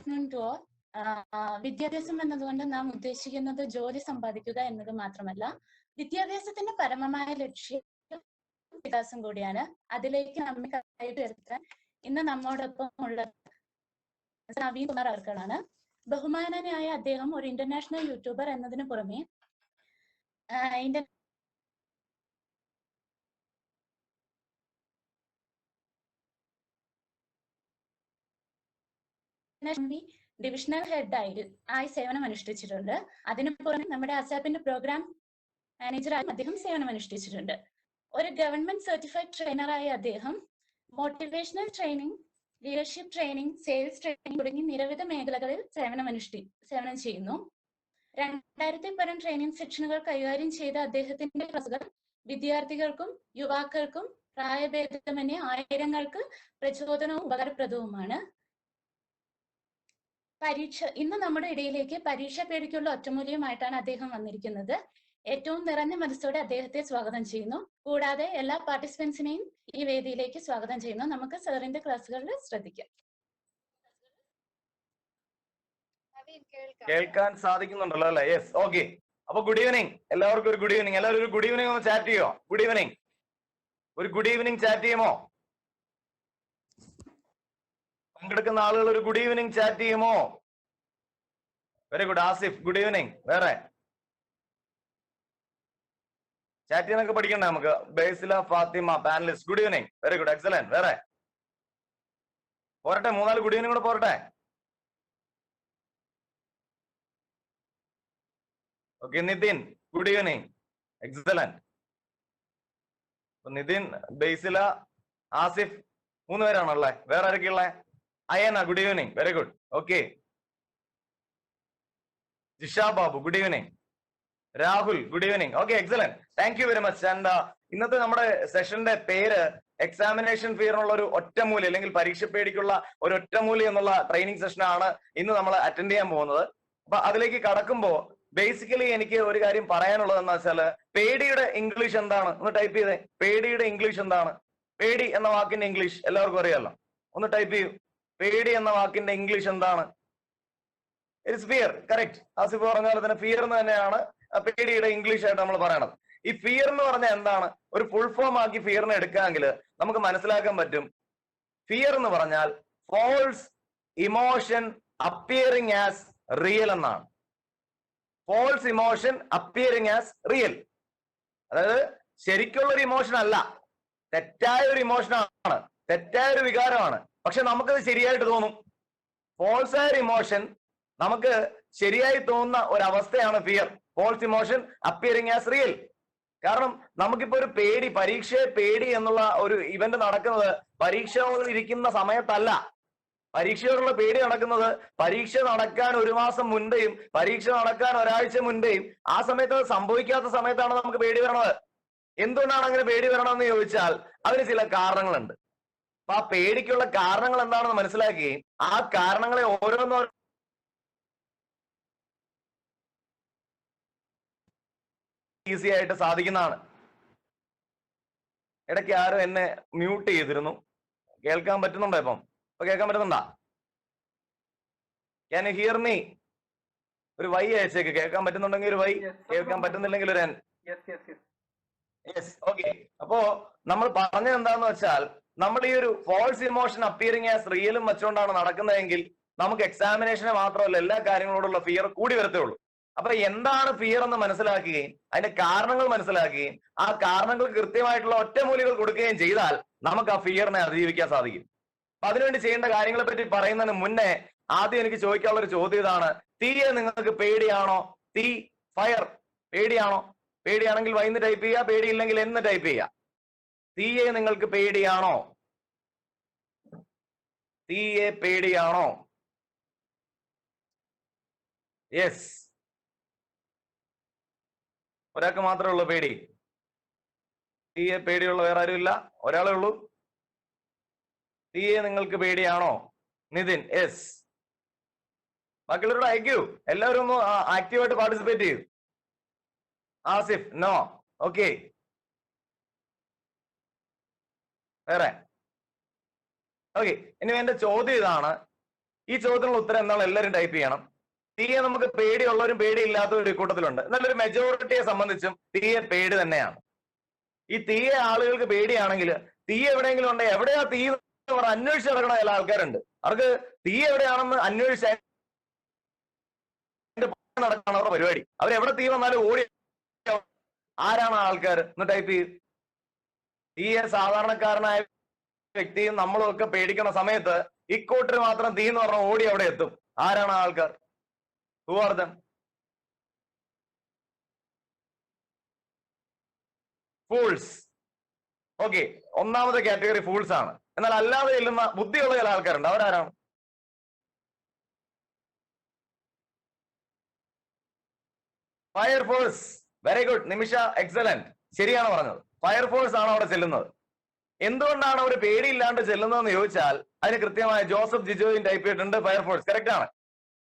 Afternoon to all. വിദ്യാഭ്യാസം എന്നതുകൊണ്ട് നാം ഉദ്ദേശിക്കുന്നത് ജോലി സമ്പാദിക്കുക എന്നത് മാത്രമല്ല, വിദ്യാഭ്യാസത്തിന്റെ പരമമായ ലക്ഷ്യം വികാസം കൂടിയാണ്. അതിലേക്ക് നമ്മെ കൈവരുത്താൻ ഇന്ന് നമ്മോടൊപ്പം ഉള്ള നവീൻ കുമാർ അവർക്കാണ്. ബഹുമാനനായ അദ്ദേഹം ഒരു ഇന്റർനാഷണൽ യൂട്യൂബർ എന്നതിനു പുറമെ ഡിവിഷണൽ ഹെഡ് ആയി സേവനം അനുഷ്ഠിച്ചിട്ടുണ്ട്. അതിനു പുറമെ നമ്മുടെ അസാപ്പിന്റെ പ്രോഗ്രാം മാനേജറായി അദ്ദേഹം സേവനം അനുഷ്ഠിച്ചിട്ടുണ്ട്. ഒരു ഗവൺമെന്റ് സർട്ടിഫൈഡ് ട്രെയിനറായ അദ്ദേഹം motivational training, leadership training, sales training തുടങ്ങി നിരവധി മേഖലകളിൽ സേവനം ചെയ്യുന്നു. 2000 പരം ട്രെയിനിങ് സെക്ഷനുകൾ കൈകാര്യം ചെയ്ത അദ്ദേഹത്തിന്റെ ക്ലാസുകൾ വിദ്യാർത്ഥികൾക്കും യുവാക്കൾക്കും പ്രായഭേദമന്യേ ആയിരങ്ങൾക്ക് പ്രചോദനവും ഉപകാരപ്രദവുമാണ്. ഇന്ന് നമ്മുടെ ഇടയിലേക്ക് പരീക്ഷ പേടിക്കുള്ള ഒറ്റമൂലിയുമായിട്ടാണ് അദ്ദേഹം വന്നിരിക്കുന്നത്. ഏറ്റവും നിറഞ്ഞ മനസ്സോടെ അദ്ദേഹത്തെ സ്വാഗതം ചെയ്യുന്നു. കൂടാതെ എല്ലാ പാർട്ടിസിപ്പൻസിനെയും ഈ വേദിയിലേക്ക് സ്വാഗതം ചെയ്യുന്നു. നമുക്ക് സാറിന്റെ ക്ലാസ്സുകളിൽ ശ്രദ്ധിക്കാം. കേൾക്കാൻ സാധിക്കുന്നുണ്ടല്ലോ അല്ലെ? Yes, okay. അപ്പൊ ഗുഡ് ഈവനിങ് എല്ലാവർക്കും. ഒരു ഗുഡ് ഈവനിങ്. എല്ലാവരും ഒരു ഗുഡ് ഈവനിങ് ഒന്ന് ചാറ്റ് ചെയ്യോ? Good evening. ഒരു ഗുഡ് ഈവനിങ് ചാറ്റ് ചെയ്യുമോ? പങ്കെടുക്കുന്ന ആളുകൾ ഒരു ഗുഡ് ഈവനിങ് ചാറ്റ് ചെയ്യുമോ? Very good. Asif good evening. വേറെ ചാറ്റ് ചെയ്യാനൊക്കെ പഠിക്കണ്ടേ നമുക്ക്? Basila Fathima panelist good evening. Very good, excellent. വേറെ പോരട്ടെ, 3-4 ഗുഡ് ഈവനിങ് കൂടെ പോരട്ടെ. Okay, Nithin good evening, excellent. Nithin, Basila, Asif 3 പേരാണുള്ളത്. വേറെ ആരൊക്കെയുള്ള? Ayana good evening. Very good. Okay, Jisha Babu good evening. Rahul good evening. Okay, excellent. Thank you very much. And ഇന്നത്തെ നമ്മുടെ സെഷന്റെ പേര് എക്സാമിനേഷൻ ഫിയറിനുള്ള ഒരു ഒറ്റമൂലി അല്ലെങ്കിൽ പരീക്ഷ പേടിക്കുള്ള ഒരു ഒറ്റമൂലി എന്നുള്ള ട്രെയിനിങ് സെഷനാണ് ഇന്ന് നമ്മൾ അറ്റൻഡ് ചെയ്യാൻ പോകുന്നത്. അപ്പൊ അതിലേക്ക് കടക്കുമ്പോ ബേസിക്കലി എനിക്ക് ഒരു കാര്യം പറയാനുള്ളത് എന്താ വെച്ചാല്, പേടിയുടെ ഇംഗ്ലീഷ് എന്താണ്? ഒന്ന് ടൈപ്പ് ചെയ്തേ. പേടിയുടെ ഇംഗ്ലീഷ് എന്താണ്? പേടി എന്ന വാക്കിന്റെ ഇംഗ്ലീഷ് എല്ലാവർക്കും അറിയാലോ. ഒന്ന് ടൈപ്പ് ചെയ്യൂ. പേടി എന്ന വാക്കിന്റെ ഇംഗ്ലീഷ് എന്താണ്? It's fear. കറക്റ്റ്. ആസിഫ് പറഞ്ഞ പോലെ തന്നെ ഫിയർ എന്ന് തന്നെയാണ് പേടിയുടെ ഇംഗ്ലീഷ് ആയിട്ട് നമ്മൾ പറയണത്. ഈ ഫിയർ എന്ന് പറഞ്ഞാൽ എന്താണ്? ഒരു ഫുൾ ഫോം ആക്കി ഫിയറിനെ എടുക്കാമെങ്കിൽ നമുക്ക് മനസ്സിലാക്കാൻ പറ്റും. ഫിയർ എന്ന് പറഞ്ഞാൽ false emotion appearing as real എന്നാണ്. False emotion appearing as real. അതായത് ശരിക്കുള്ള ഒരു ഇമോഷൻ അല്ല, തെറ്റായ ഒരു ഇമോഷനാണ്, തെറ്റായ ഒരു വികാരമാണ്. പക്ഷെ നമുക്കത് ശരിയായിട്ട് തോന്നും. ഫോൾസ് ആയ ഒരു ഇമോഷൻ നമുക്ക് ശരിയായി തോന്നുന്ന ഒരവസ്ഥയാണ് fear. False emotion appearing as real. കാരണം നമുക്കിപ്പോ ഒരു പേടി, പരീക്ഷയെ പേടി എന്നുള്ള ഒരു ഇവന്റ് നടക്കുന്നത് പരീക്ഷകൾ ഇരിക്കുന്ന സമയത്തല്ല. പരീക്ഷയോടുള്ള പേടി നടക്കുന്നത് പരീക്ഷ നടക്കാൻ 1 മാസം മുൻപേയും പരീക്ഷ നടക്കാൻ 1 ആഴ്ച മുൻപേയും ആ സമയത്ത് സംഭവിക്കാത്ത സമയത്താണ് നമുക്ക് പേടി വരണത്. എന്തുകൊണ്ടാണ് അങ്ങനെ പേടി വരണമെന്ന് ചോദിച്ചാൽ അതിന് ചില കാരണങ്ങളുണ്ട്. അപ്പൊ ആ പേടിക്കുള്ള കാരണങ്ങൾ എന്താണെന്ന് മനസ്സിലാക്കുകയും ആ കാരണങ്ങളെ ഓരോന്നോ ഈസി ആയിട്ട് സാധിക്കുന്നതാണ്. ഇടയ്ക്ക് ആരും എന്നെ മ്യൂട്ട് ചെയ്തിരുന്നു. കേൾക്കാൻ പറ്റുന്നുണ്ടോ? ഇപ്പൊ കേൾക്കാൻ പറ്റുന്നുണ്ടാ? Can you hear me? ഒരു വൈ അയച്ചേക്ക്. കേൾക്കാൻ പറ്റുന്നുണ്ടെങ്കിൽ ഒരു വൈ, കേൾക്കാൻ പറ്റുന്നില്ലെങ്കിൽ ഒരു എൻ. Yes, okay. അപ്പോ നമ്മൾ പറഞ്ഞത് എന്താന്ന് വെച്ചാൽ, നമ്മൾ ഈ ഒരു ഫോൾസ് ഇമോഷൻ അപ്പിയറിംഗ് ആസ് റിയലും വെച്ചുകൊണ്ടാണ് നടക്കുന്നതെങ്കിൽ നമുക്ക് എക്സാമിനേഷനെ മാത്രമല്ല എല്ലാ കാര്യങ്ങളോടുള്ള ഫിയർ കൂടി വരത്തേ ഉള്ളൂ. അപ്പൊ എന്താണ് ഫിയർ എന്ന് മനസ്സിലാക്കുകയും അതിന്റെ കാരണങ്ങൾ മനസ്സിലാക്കുകയും ആ കാരണങ്ങൾക്ക് കൃത്യമായിട്ടുള്ള ഒറ്റമൂലികൾ കൊടുക്കുകയും ചെയ്താൽ നമുക്ക് ആ ഫിയറിനെ അതിജീവിക്കാൻ സാധിക്കും. അപ്പൊ അതിനുവേണ്ടി ചെയ്യേണ്ട കാര്യങ്ങളെ പറ്റി പറയുന്നതിന് മുന്നേ ആദ്യം എനിക്ക് ചോദിക്കാനുള്ള ഒരു ചോദ്യം ഇതാണ്: തീയെ നിങ്ങൾക്ക് പേടിയാണോ? തീ, ഫയർ പേടിയാണോ? പേടിയാണെങ്കിൽ വൈന്ന് ടൈപ്പ് ചെയ്യുക, പേടിയില്ലെങ്കിൽ എന്ന് ടൈപ്പ് ചെയ്യുക. തീയെ നിങ്ങൾക്ക് പേടിയാണോ? തീയെ പേടിയാണോ? യെസ്, ഒരാൾക്ക് മാത്രമേ ഉള്ളൂ പേടി. തീയെ പേടിയുള്ള വേറെ ആരും ഇല്ല, ഒരാളേ ഉള്ളൂ. തീയെ നിങ്ങൾക്ക് പേടിയാണോ? നിതിൻ യെസ്. ബാക്കിയുള്ളവരോട് അയക്കൂ. എല്ലാവരും ഒന്ന് ആക്റ്റീവായിട്ട് പാർട്ടിസിപ്പേറ്റ് ചെയ്യൂ. ആസിഫ് നോ. ഓക്കെ, വേറെ? ഓക്കെ, ഇനി എന്റെ ചോദ്യം ഇതാണ്: ഈ ചോദ്യത്തിനുള്ള ഉത്തരം എന്താണ് എല്ലാവരും ടൈപ്പ് ചെയ്യണം. തീയെ നമുക്ക് പേടിയുള്ളവരും പേടിയില്ലാത്തവരും കൂട്ടത്തിലുണ്ട്. എന്നാൽ ഒരു മെജോറിറ്റിയെ സംബന്ധിച്ചും തീയെ പേടി തന്നെയാണ്. ഈ തീയെ ആളുകൾക്ക് പേടിയാണെങ്കിൽ തീ എവിടെയെങ്കിലും ഉണ്ടെങ്കിൽ എവിടെയാ തീ അന്വേഷിച്ച് നടക്കണ ചില ആൾക്കാരുണ്ട്. അവർക്ക് തീ എവിടെയാണെന്ന് അന്വേഷിച്ച് നടക്കണം അവരുടെ പരിപാടി. അവരെവിടെ തീ വന്നാലും ഓടി. ആരാണ് ആൾക്കാർ എന്ന് ടൈപ്പ് ചെയ്ത്. തീയെ സാധാരണക്കാരനായ വ്യക്തിയും നമ്മളും ഒക്കെ പേടിക്കണ സമയത്ത് ഇക്കോട്ടിന് മാത്രം തീ എന്ന് പറഞ്ഞാൽ ഓടി അവിടെ എത്തും. ആരാണ് ആൾക്കാർ? Who are them? Fools. Okay, ഒന്നാമത്തെ കാറ്റഗറി ഫൂൾസ് ആണ്. എന്നാൽ അല്ലാതെ ചെല്ലുന്ന ബുദ്ധിയുള്ള ചില ആൾക്കാരുണ്ട്. അവരാരാണ്? ഫയർഫോഴ്സ്. വെരി ഗുഡ് നിമിഷ, എക്സലന്റ്, ശരിയാണ് പറഞ്ഞത്. ഫയർഫോഴ്സ് ആണ് അവിടെ ചെല്ലുന്നത്. എന്തുകൊണ്ടാണ് അവർ പേടിയില്ലാണ്ട് ചെല്ലുന്നതെന്ന് ചോദിച്ചാൽ അതിന് കൃത്യമായ ജോസഫ് ജിജോയും ടൈപ്പ് ചെയ്തിട്ടുണ്ട്. ഫയർഫോഴ്സ് കറക്റ്റ് ആണ്.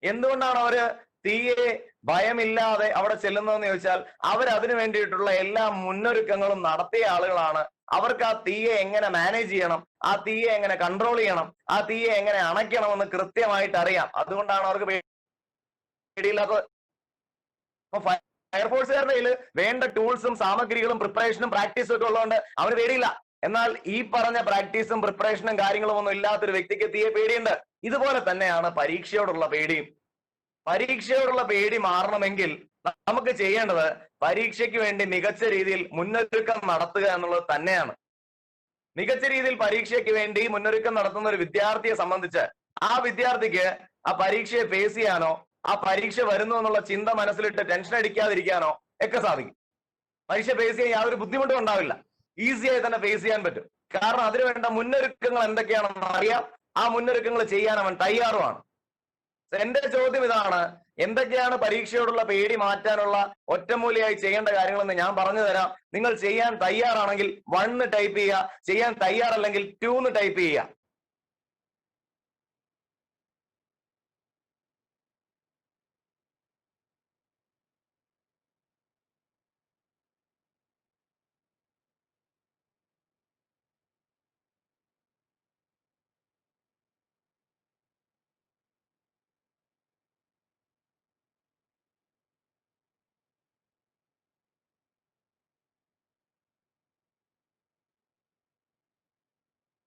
എന്തുകൊണ്ടാണ് അവര് തീയെ ഭയമില്ലാതെ അവിടെ ചെല്ലുന്നതെന്ന് ചോദിച്ചാൽ അവരതിനു വേണ്ടിയിട്ടുള്ള എല്ലാ മുന്നൊരുക്കങ്ങളും നടത്തിയ ആളുകളാണ്. അവർക്ക് ആ തീയെ എങ്ങനെ മാനേജ് ചെയ്യണം, ആ തീയെ എങ്ങനെ കൺട്രോൾ ചെയ്യണം, ആ തീയെ എങ്ങനെ അണയ്ക്കണമെന്ന് കൃത്യമായിട്ട് അറിയാം. അതുകൊണ്ടാണ് അവർക്ക് പേടിയില്ലാത്തത്. അപ്പൊ ഫയർഫോഴ്സുകാരുടെ കയ്യിൽ വേണ്ട ടൂൾസും സാമഗ്രികളും പ്രിപ്പറേഷനും പ്രാക്ടീസും ഒക്കെ ഉള്ളതുകൊണ്ട് അവന് പേടിയില്ല. എന്നാൽ ഈ പറഞ്ഞ പ്രാക്ടീസും പ്രിപ്പറേഷനും കാര്യങ്ങളും ഒന്നും ഇല്ലാത്തൊരു വ്യക്തിക്ക് തീയെ പേടിയുണ്ട്. ഇതുപോലെ തന്നെയാണ് പരീക്ഷയോടുള്ള പേടിയും. പരീക്ഷയോടുള്ള പേടി മാറണമെങ്കിൽ നമുക്ക് ചെയ്യേണ്ടത് പരീക്ഷയ്ക്ക് വേണ്ടി മികച്ച രീതിയിൽ മുന്നൊരുക്കം നടത്തുക എന്നുള്ളത് തന്നെയാണ്. മികച്ച രീതിയിൽ പരീക്ഷയ്ക്ക് വേണ്ടി മുന്നൊരുക്കം നടത്തുന്ന ഒരു വിദ്യാർത്ഥിയെ സംബന്ധിച്ച് ആ വിദ്യാർത്ഥിക്ക് ആ പരീക്ഷയെ ഫേസ് ചെയ്യാനോ ആ പരീക്ഷ വരുന്നു എന്നുള്ള ചിന്ത മനസ്സിലിട്ട് ടെൻഷൻ അടിക്കാതിരിക്കാനോ ഒക്കെ സാധിക്കും. പരീക്ഷ ഫേസ് ചെയ്യാൻ യാതൊരു ബുദ്ധിമുട്ടും ഉണ്ടാവില്ല. ഈസിയായി തന്നെ ഫേസ് ചെയ്യാൻ പറ്റും. കാരണം അതിനു വേണ്ട മുന്നൊരുക്കങ്ങൾ എന്തൊക്കെയാണെന്ന് അറിയാം. ആ മുന്നൊരുക്കങ്ങൾ ചെയ്യാൻ അവൻ തയ്യാറുമാണ്. എന്റെ ചോദ്യം ഇതാണ്, എന്തൊക്കെയാണ് പരീക്ഷയോടുള്ള പേടി മാറ്റാനുള്ള ഒറ്റമൂലിയായി ചെയ്യേണ്ട കാര്യങ്ങളെന്ന് ഞാൻ പറഞ്ഞു തരാം. നിങ്ങൾ ചെയ്യാൻ തയ്യാറാണെങ്കിൽ 1 ടൈപ്പ് ചെയ്യുക, ചെയ്യാൻ തയ്യാറല്ലെങ്കിൽ 2 ടൈപ്പ് ചെയ്യുക.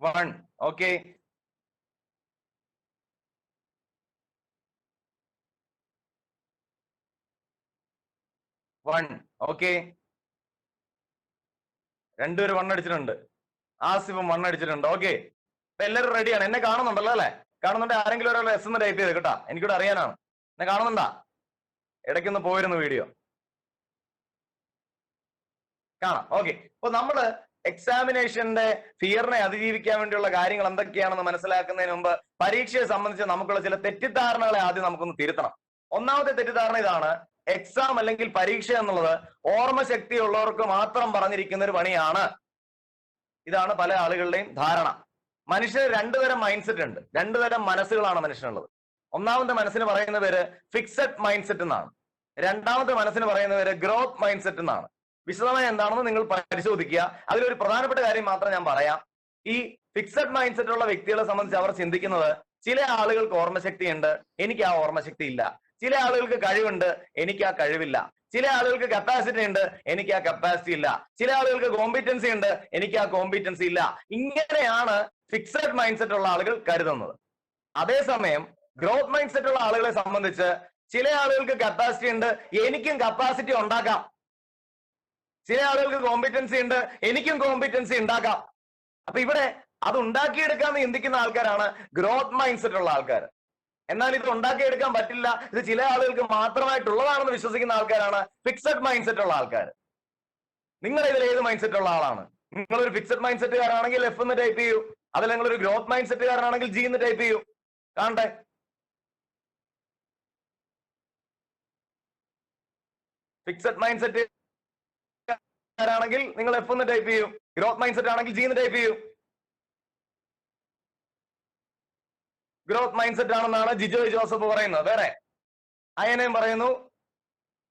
One. Okay. One. Okay. രണ്ടുപേരും 1 അടിച്ചിട്ടുണ്ട്. ആസിഫും 1 അടിച്ചിട്ടുണ്ട്. ഓക്കെ, അപ്പൊ എല്ലാവരും റെഡിയാണ്. എന്നെ കാണുന്നുണ്ടല്ലോ അല്ലെ? കാണുന്നുണ്ട്. ആരെങ്കിലും ഒരാൾ എസ് എന്ന് ടൈപ്പ് ചെയ്ത് കേട്ടാ, എനിക്കിവിടെ അറിയാനാണ്. എന്നെ കാണുന്നുണ്ടാ? ഇടയ്ക്കൊന്ന് പോയിരുന്നു വീഡിയോ. കാണാം. ഓക്കെ, അപ്പൊ നമ്മള് എക്സാമിനേഷന്റെ ഫിയറിനെ അതിജീവിക്കാൻ വേണ്ടിയുള്ള കാര്യങ്ങൾ എന്തൊക്കെയാണെന്ന് മനസ്സിലാക്കുന്നതിന് മുമ്പ് പരീക്ഷയെ സംബന്ധിച്ച് നമുക്കുള്ള ചില തെറ്റിദ്ധാരണകളെ ആദ്യം നമുക്കൊന്ന് തിരുത്തണം. ഒന്നാമത്തെ തെറ്റിദ്ധാരണ ഇതാണ്, എക്സാം അല്ലെങ്കിൽ പരീക്ഷ എന്നുള്ളത് ഓർമ്മശക്തി ഉള്ളവർക്ക് മാത്രം പറഞ്ഞിരിക്കുന്ന ഒരു പണിയാണ്. ഇതാണ് പല ആളുകളുടെയും ധാരണ. മനുഷ്യന് 2 തരം മൈൻഡ് സെറ്റ് ഉണ്ട്. 2 തരം മനസ്സുകളാണ് മനുഷ്യനുള്ളത്. ഒന്നാമത്തെ മനസ്സിന് പറയുന്ന പേര് ഫിക്സഡ് മൈൻഡ് സെറ്റ് എന്നാണ്. രണ്ടാമത്തെ മനസ്സിന് പറയുന്ന പേര് ഗ്രോത്ത് മൈൻഡ് സെറ്റ് എന്നാണ്. വിശദമായി എന്താണെന്ന് നിങ്ങൾ പരിശോധിക്കുക. അതിലൊരു പ്രധാനപ്പെട്ട കാര്യം മാത്രം ഞാൻ പറയാം. ഈ ഫിക്സഡ് മൈൻഡ് സെറ്റ് ഉള്ള വ്യക്തികളെ സംബന്ധിച്ച് അവർ ചിന്തിക്കുന്നത്, ചില ആളുകൾക്ക് ഓർമ്മശക്തി ഉണ്ട്, എനിക്ക് ആ ഓർമ്മശക്തി ഇല്ല. ചില ആളുകൾക്ക് കഴിവുണ്ട്, എനിക്ക് ആ കഴിവില്ല. ചില ആളുകൾക്ക് കപ്പാസിറ്റി ഉണ്ട്, എനിക്ക് ആ കപ്പാസിറ്റി ഇല്ല. ചില ആളുകൾക്ക് കോമ്പിറ്റൻസി ഉണ്ട്, എനിക്ക് ആ കോമ്പിറ്റൻസി ഇല്ല. ഇങ്ങനെയാണ് ഫിക്സഡ് മൈൻഡ് സെറ്റ് ഉള്ള ആളുകൾ കരുതുന്നത്. അതേസമയം ഗ്രോത്ത് മൈൻഡ് സെറ്റ് ഉള്ള ആളുകളെ സംബന്ധിച്ച് ചില ആളുകൾക്ക് കപ്പാസിറ്റി ഉണ്ട്, എനിക്കും കപ്പാസിറ്റി ഉണ്ടാക്കാം. ചില ആളുകൾക്ക് കോമ്പിറ്റൻസി ഉണ്ട്, എനിക്കും കോമ്പിറ്റൻസി ഉണ്ടാക്കാം. അപ്പൊ ഇവിടെ അത് ഉണ്ടാക്കിയെടുക്കാന്ന് ചിന്തിക്കുന്ന ആൾക്കാരാണ് ഗ്രോത്ത് മൈൻഡ് സെറ്റ് ഉള്ള ആൾക്കാർ. എന്നാൽ ഇത് ഉണ്ടാക്കിയെടുക്കാൻ പറ്റില്ല, ഇത് ചില ആളുകൾക്ക് മാത്രമായിട്ടുള്ളതാണെന്ന് വിശ്വസിക്കുന്ന ആൾക്കാരാണ് ഫിക്സഡ് മൈൻഡ് സെറ്റ് ഉള്ള ആൾക്കാർ. നിങ്ങൾ ഇതിൽ ഏത് മൈൻഡ് സെറ്റ് ഉള്ള ആളാണ്? നിങ്ങളൊരു ഫിക്സഡ് മൈൻഡ് സെറ്റുകാരാണെങ്കിൽ F എന്ന് ടൈപ്പ് ചെയ്യൂ. അതിൽ നിങ്ങളൊരു ഗ്രോത്ത് മൈൻഡ് സെറ്റുകാരനാണെങ്കിൽ G എന്ന് ടൈപ്പ് ചെയ്യൂ. കാണട്ടെ. ഫിക്സഡ് മൈൻഡ് സെറ്റ് ആണെങ്കിൽ നിങ്ങൾ F എന്ന് ടൈപ്പ് ചെയ്യൂ. ഗ്രോത്ത് മൈൻഡ് സെറ്റ് ആണെങ്കിൽ G എന്ന് ടൈപ്പ് ചെയ്യൂ. ഗ്രോത്ത് മൈൻഡ് സെറ്റ് ആണെന്നാണ് ജിജോ ജോസഫ് പറയുന്നത്. വേറെ അയനയും പറയുന്നു